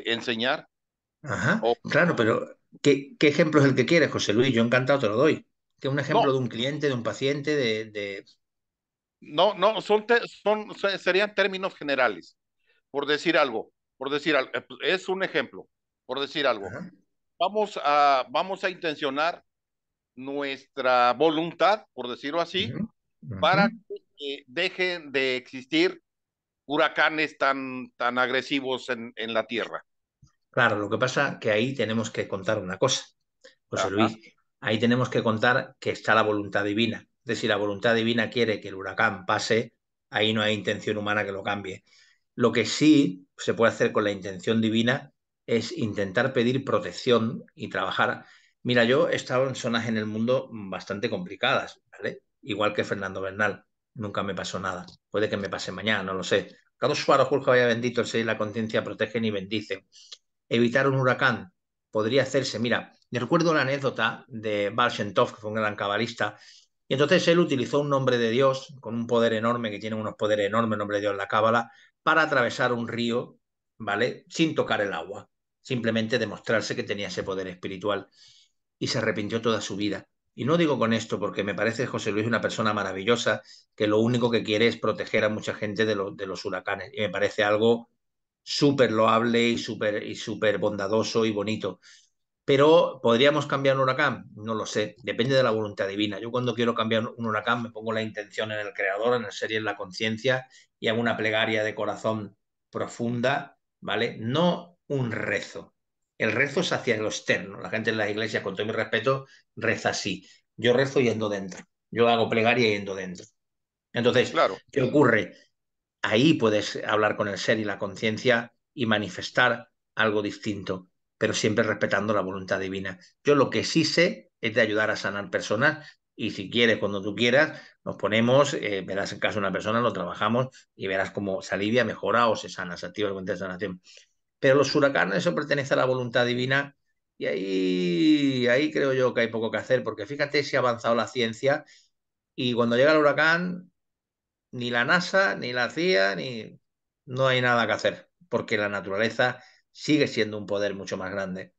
enseñar? Ajá, O claro, pero ¿qué ejemplo es el que quieres, José Luis? Yo encantado te lo doy. Que un no, ejemplo de un cliente, de un paciente, no, serían términos generales, por decir algo, es un ejemplo, por decir algo. Ajá, Vamos a intencionar nuestra voluntad, por decirlo así, ujú, ujú. para que dejen de existir huracanes tan agresivos en la Tierra. Claro, lo que pasa es que ahí tenemos que contar una cosa, José Ajá. Luis. Ahí tenemos que contar que está la voluntad divina. Es decir, si la voluntad divina quiere que el huracán pase, ahí no hay intención humana que lo cambie. Lo que sí se puede hacer con la intención divina es intentar pedir protección y trabajar. Mira, yo he estado en zonas en el mundo bastante complicadas, ¿vale? Igual que Fernando Bernal. Nunca me pasó nada. Puede que me pase mañana, no lo sé. Cada suaro, Julio, vaya bendito, el ser y la conciencia protegen y bendicen. Evitar un huracán podría hacerse. Mira, me recuerdo la anécdota de Baal Shem Tov, que fue un gran cabalista, y entonces él utilizó un nombre de Dios con un poder enorme, que tiene unos poderes enormes, el nombre de Dios en la cábala, para atravesar un río, ¿vale? Sin tocar el agua. Simplemente demostrarse que tenía ese poder espiritual y se arrepintió toda su vida. Y no digo con esto porque me parece José Luis una persona maravillosa que lo único que quiere es proteger a mucha gente de los huracanes. Y me parece algo súper loable y súper bondadoso y bonito. Pero ¿podríamos cambiar un huracán? No lo sé, depende de la voluntad divina. Yo cuando quiero cambiar un huracán me pongo la intención en el Creador, en el ser y en la conciencia y hago una plegaria de corazón profunda, ¿vale? No un rezo. El rezo es hacia lo externo. La gente en las iglesias, con todo mi respeto, reza así. Yo rezo yendo dentro. Yo hago plegaria yendo dentro. Entonces, Claro, ¿qué ocurre? Ahí puedes hablar con el ser y la conciencia y manifestar algo distinto, pero siempre respetando la voluntad divina. Yo lo que sí sé es de ayudar a sanar personas y si quieres, cuando tú quieras, nos ponemos, me das el caso de una persona, lo trabajamos y verás cómo se alivia, mejora o se sana, se activa el puente de sanación. Pero los huracanes, eso pertenece a la voluntad divina y ahí creo yo que hay poco que hacer, porque fíjate si ha avanzado la ciencia y cuando llega el huracán ni la NASA, ni la CIA, ni... No hay nada que hacer, porque la naturaleza sigue siendo un poder mucho más grande.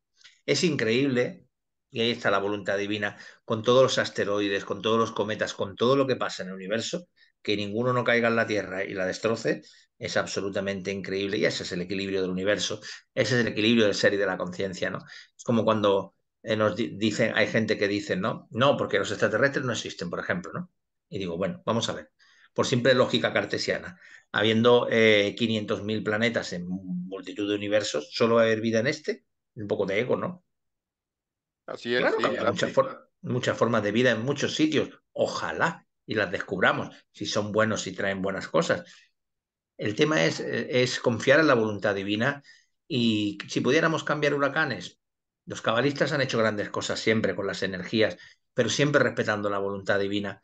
Es increíble, y ahí está la voluntad divina, con todos los asteroides, con todos los cometas, con todo lo que pasa en el universo, que ninguno no caiga en la Tierra y la destroce, es absolutamente increíble. Y ese es el equilibrio del universo, ese es el equilibrio del ser y de la conciencia, ¿no? Es como cuando dicen, hay gente que dice, ¿no? No, porque los extraterrestres no existen, por ejemplo, ¿no? Y digo, bueno, vamos a ver por simple lógica cartesiana. Habiendo 500.000 planetas en multitud de universos, ¿solo va a haber vida en este? Un poco de ego, ¿no? así es, Claro que sí, habrá muchas formas de vida en muchos sitios. Ojalá y las descubramos, si son buenos y traen buenas cosas. El tema es confiar en la voluntad divina y si pudiéramos cambiar huracanes, los cabalistas han hecho grandes cosas siempre con las energías, pero siempre respetando la voluntad divina.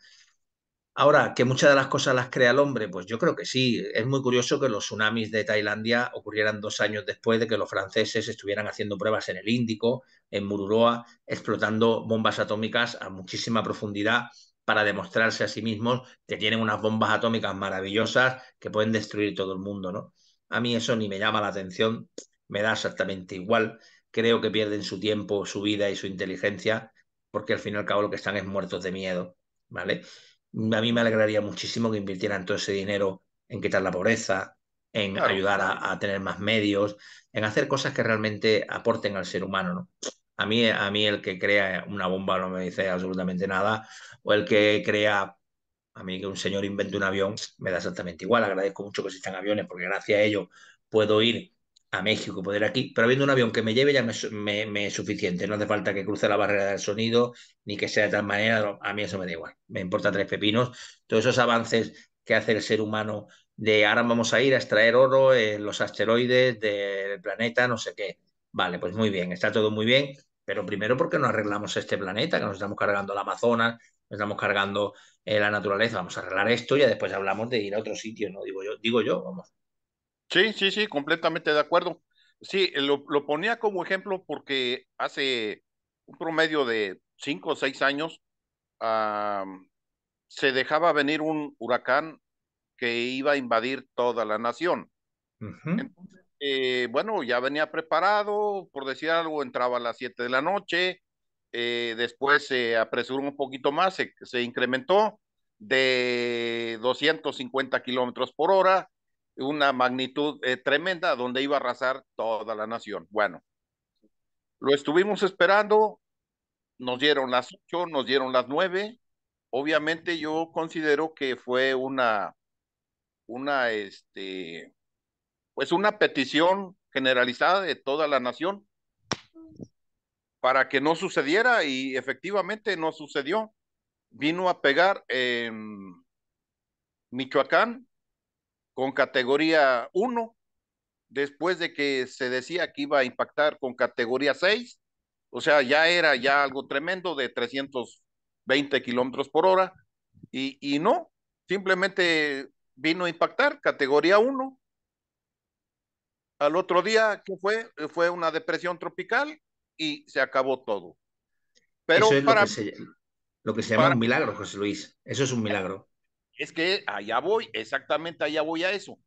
Ahora, que muchas de las cosas las crea el hombre, pues yo creo que sí. Es muy curioso que los tsunamis de Tailandia ocurrieran 2 años después de que los franceses estuvieran haciendo pruebas en el Índico, en Mururoa, explotando bombas atómicas a muchísima profundidad para demostrarse a sí mismos que tienen unas bombas atómicas maravillosas que pueden destruir todo el mundo, ¿no? A mí eso ni me llama la atención, me da exactamente igual. Creo que pierden su tiempo, su vida y su inteligencia, porque al fin y al cabo lo que están es muertos de miedo, ¿vale? A mí me alegraría muchísimo que invirtieran todo ese dinero en quitar la pobreza, en claro. ayudar a tener más medios, en hacer cosas que realmente aporten al ser humano, ¿no? A mí el que crea una bomba no me dice absolutamente nada, o el que crea a mí que un señor invente un avión me da exactamente igual. Agradezco mucho que existan aviones porque gracias a ello puedo ir a México, puedo ir aquí. Pero habiendo un avión que me lleve ya me es suficiente. No hace falta que cruce la barrera del sonido ni que sea de tal manera. A mí eso me da igual. Me importa tres pepinos. Todos esos avances que hace el ser humano de ahora vamos a ir a extraer oro en los asteroides del planeta, no sé qué. Vale, pues muy bien, está todo muy bien. Pero primero, ¿por qué no arreglamos este planeta? Que nos estamos cargando el Amazonas, nos estamos cargando la naturaleza, vamos a arreglar esto y ya después hablamos de ir a otro sitio, ¿no? Digo yo, vamos. Sí, sí, sí, completamente de acuerdo. Sí, lo ponía como ejemplo porque hace un promedio de 5 o 6 años ah, se dejaba venir un huracán que iba a invadir toda la nación. Ujú. Entonces, bueno, ya venía preparado, por decir algo, entraba a las 7 de la noche, después se apresuró un poquito más, se incrementó de 250 kilómetros por hora, una magnitud tremenda donde iba a arrasar toda la nación. Bueno, lo estuvimos esperando, nos dieron las 8, nos dieron las 9. Obviamente yo considero que fue una pues una petición generalizada de toda la nación para que no sucediera y efectivamente no sucedió. Vino a pegar en Michoacán con categoría 1 después de que se decía que iba a impactar con categoría 6, o sea, ya era ya algo tremendo de 320 kilómetros por hora y no, simplemente vino a impactar categoría 1. Al otro día, ¿qué fue? Fue una depresión tropical y se acabó todo. Eso Pero es lo que se llama para un milagro, José Luis. Eso es un milagro. es que allá voy, exactamente allá voy a eso.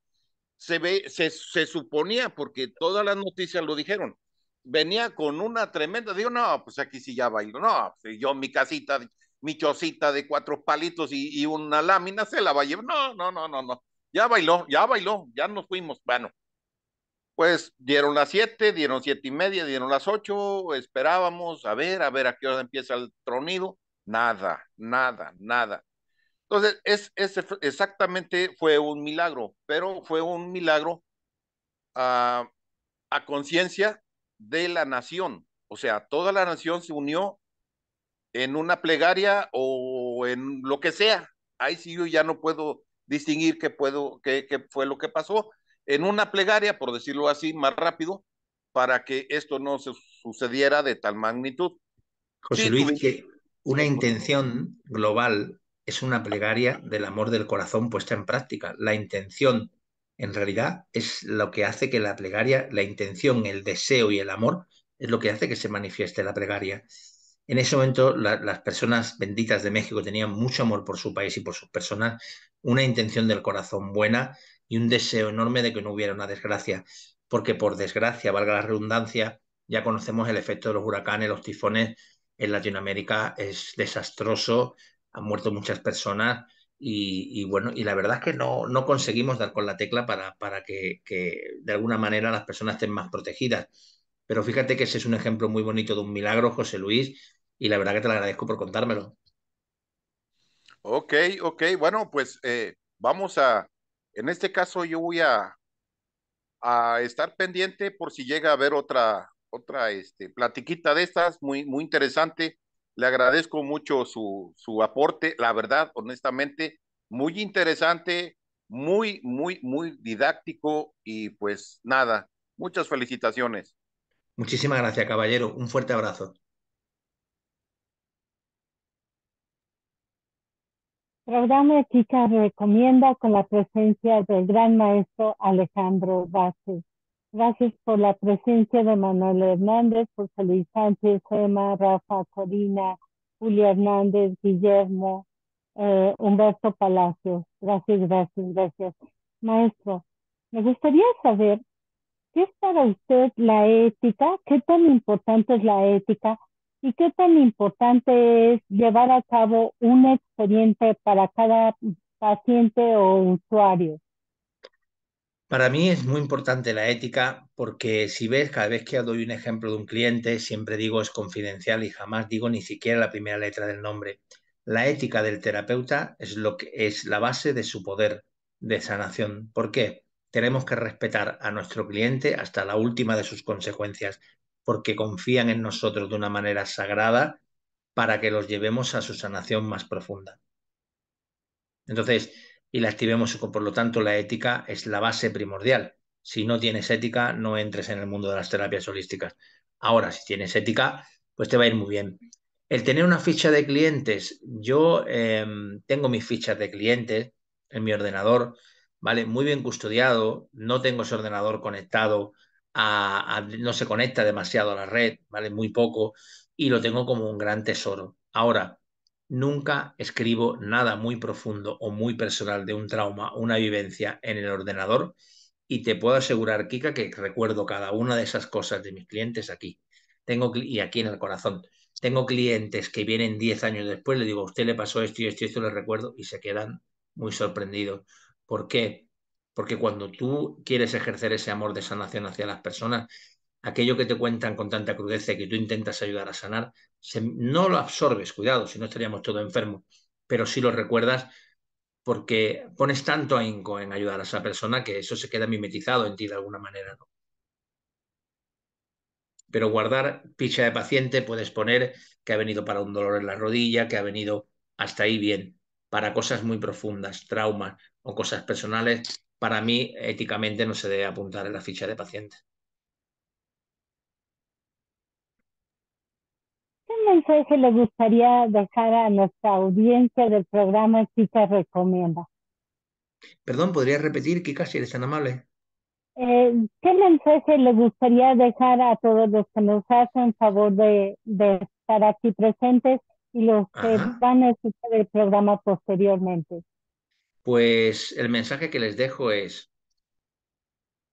Se suponía, porque todas las noticias lo dijeron, venía con una tremenda, digo, no, pues aquí sí ya bailo, no, pues yo mi casita, mi chocita de 4 palitos y una lámina se la va a llevar, no, no, no, no, no, ya bailó, ya nos fuimos, bueno, Pues dieron las 7, dieron 7:30, dieron las 8, esperábamos a ver a qué hora empieza el tronido. Nada, nada, nada. Entonces, exactamente fue un milagro, pero fue un milagro a, a conciencia de la nación. O sea, toda la nación se unió en una plegaria o en lo que sea. Ahí sí yo ya no puedo distinguir qué fue lo que pasó. En una plegaria, por decirlo así, más rápido, para que esto no se sucediera de tal magnitud. José Sí, Luis, tuvimos. que una intención global es una plegaria del amor del corazón puesta en práctica. La intención, en realidad, es lo que hace que la plegaria, la intención, el deseo y el amor, es lo que hace que se manifieste la plegaria. En ese momento, las personas benditas de México tenían mucho amor por su país y por sus personas, una intención del corazón buena y un deseo enorme de que no hubiera una desgracia. Porque, por desgracia, valga la redundancia, ya conocemos el efecto de los huracanes, los tifones en Latinoamérica es desastroso, han muerto muchas personas bueno, y la verdad es que no conseguimos dar con la tecla para que de alguna manera las personas estén más protegidas. Pero fíjate que ese es un ejemplo muy bonito de un milagro, José Luis, y la verdad que te lo agradezco por contármelo. Ok, ok, bueno, pues en este caso yo voy a estar pendiente por si llega a haber otra platiquita de estas, muy, muy interesante. Le agradezco mucho su aporte, la verdad, honestamente, muy interesante, muy, muy, muy didáctico y pues nada, muchas felicitaciones. Muchísimas gracias, caballero. Un fuerte abrazo. Programa Chica recomienda con la presencia del gran maestro Alejandro Vázquez. Gracias por la presencia de Manuel Hernández, José Luis Sánchez, Gemma, Rafa, Corina, Julia Hernández, Guillermo, Humberto Palacios. Gracias, gracias, gracias. Maestro, me gustaría saber ¿qué es para usted la ética? ¿Qué tan importante es la ética? ¿Y qué tan importante es llevar a cabo un expediente para cada paciente o usuario? Para mí es muy importante la ética porque si ves, cada vez que doy un ejemplo de un cliente, siempre digo es confidencial y jamás digo ni siquiera la primera letra del nombre. La ética del terapeuta es lo que es la base de su poder de sanación. ¿Por qué? Tenemos que respetar a nuestro cliente hasta la última de sus consecuencias, porque confían en nosotros de una manera sagrada para que los llevemos a su sanación más profunda. Entonces, y la activemos, por lo tanto, la ética es la base primordial. Si no tienes ética, no entres en el mundo de las terapias holísticas. Ahora, si tienes ética, pues te va a ir muy bien. El tener una ficha de clientes, yo tengo mis fichas de clientes en mi ordenador, ¿vale? Muy bien custodiado, no tengo ese ordenador conectado no se conecta demasiado a la red, ¿vale? Muy poco, y lo tengo como un gran tesoro. Ahora, nunca escribo nada muy profundo o muy personal de un trauma, una vivencia en el ordenador y te puedo asegurar, Kika, que recuerdo cada una de esas cosas de mis clientes aquí. Y aquí en el corazón. Tengo clientes que vienen 10 años después, le digo, a usted le pasó esto y esto y esto, le recuerdo, y se quedan muy sorprendidos. ¿Por qué? Porque cuando tú quieres ejercer ese amor de sanación hacia las personas, aquello que te cuentan con tanta crudeza y que tú intentas ayudar a sanar, no lo absorbes, cuidado, si no estaríamos todos enfermos, pero sí lo recuerdas porque pones tanto ahínco en ayudar a esa persona que eso se queda mimetizado en ti de alguna manera, ¿no? Pero guardar ficha de paciente puedes poner que ha venido para un dolor en la rodilla, que ha venido hasta ahí bien, para cosas muy profundas, traumas o cosas personales. Para mí, éticamente, no se debe apuntar en la ficha de paciente. ¿Qué mensaje le gustaría dejar a nuestra audiencia del programa Chica Recomienda? Perdón, ¿podrías repetir, Kika, si eres tan amable? ¿Qué mensaje le gustaría dejar a todos los que nos hacen favor de estar aquí presentes y los que Ajá. van a escuchar el programa posteriormente? Pues el mensaje que les dejo es,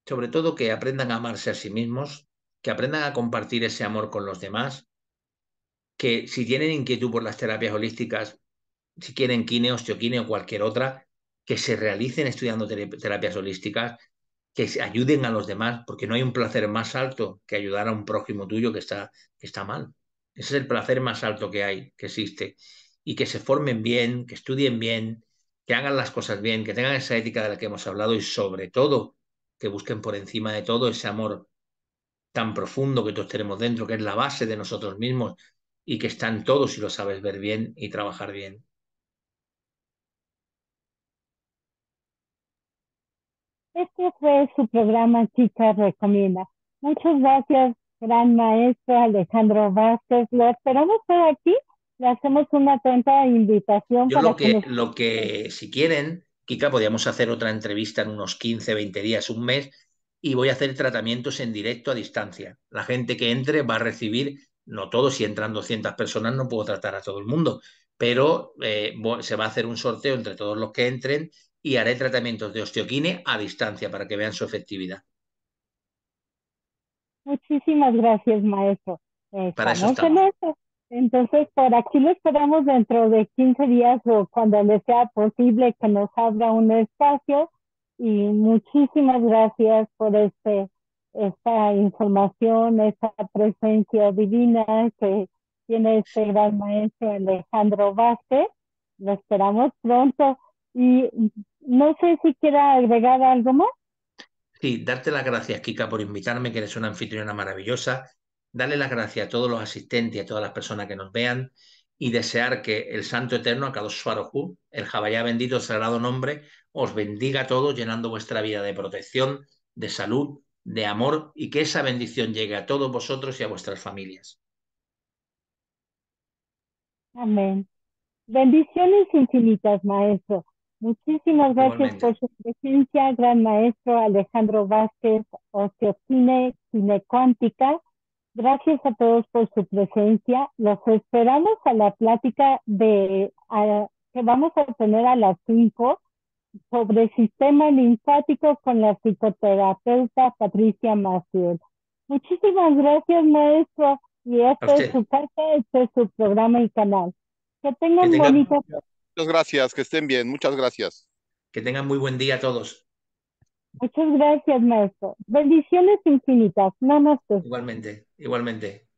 sobre todo, que aprendan a amarse a sí mismos, que aprendan a compartir ese amor con los demás, que si tienen inquietud por las terapias holísticas, si quieren quine, osteoquine o cualquier otra, que se realicen estudiando terapias holísticas, que ayuden a los demás, porque no hay un placer más alto que ayudar a un prójimo tuyo que está mal. Ese es el placer más alto que hay, que existe. Y que se formen bien, que estudien bien, que hagan las cosas bien, que tengan esa ética de la que hemos hablado y sobre todo que busquen por encima de todo ese amor tan profundo que todos tenemos dentro, que es la base de nosotros mismos y que está en todo si lo sabes ver bien y trabajar bien. Este fue su programa Chicas Recomienda. Muchas gracias, gran maestro Alejandro Vázquez. Lo esperamos por aquí. Le hacemos una atenta invitación Yo para que nos... si quieren, Kika, podríamos hacer otra entrevista en unos 15, 20 días, un mes, y voy a hacer tratamientos en directo a distancia. La gente que entre va a recibir, no todos, si entran 200 personas no puedo tratar a todo el mundo, pero se va a hacer un sorteo entre todos los que entren y haré tratamientos de osteoquine a distancia para que vean su efectividad. Muchísimas gracias, maestro. Para eso Estamos en estamos. eso. Entonces, por aquí lo esperamos dentro de 15 días o cuando le sea posible que nos abra un espacio. Y muchísimas gracias por esta información, esta presencia divina que tiene este gran maestro Alejandro Vázquez. Lo esperamos pronto. Y no sé si quiera agregar algo más. Sí, darte las gracias, Kika, por invitarme, que eres una anfitriona maravillosa. Darle las gracias a todos los asistentes y a todas las personas que nos vean y desear que el Santo Eterno, Akadosh Baruj el Jabayá bendito, sagrado nombre, os bendiga a todos, llenando vuestra vida de protección, de salud, de amor y que esa bendición llegue a todos vosotros y a vuestras familias. Amén. Bendiciones infinitas, maestro. Muchísimas gracias Igualmente. por su presencia, gran maestro Alejandro Vázquez, Osteocine Cinecuántica. Gracias a todos por su presencia. Los esperamos a la plática que vamos a tener a las 5 sobre sistema linfático con la psicoterapeuta Patricia Maciel. Muchísimas gracias, maestro. Y A este es usted. su casa, este es su programa y canal. Que Que tengan tengan, bonita. Muchas gracias, que estén bien, muchas gracias. que tengan muy buen día a todos. Muchas gracias, maestro. Bendiciones infinitas. Namaste. Igualmente, igualmente.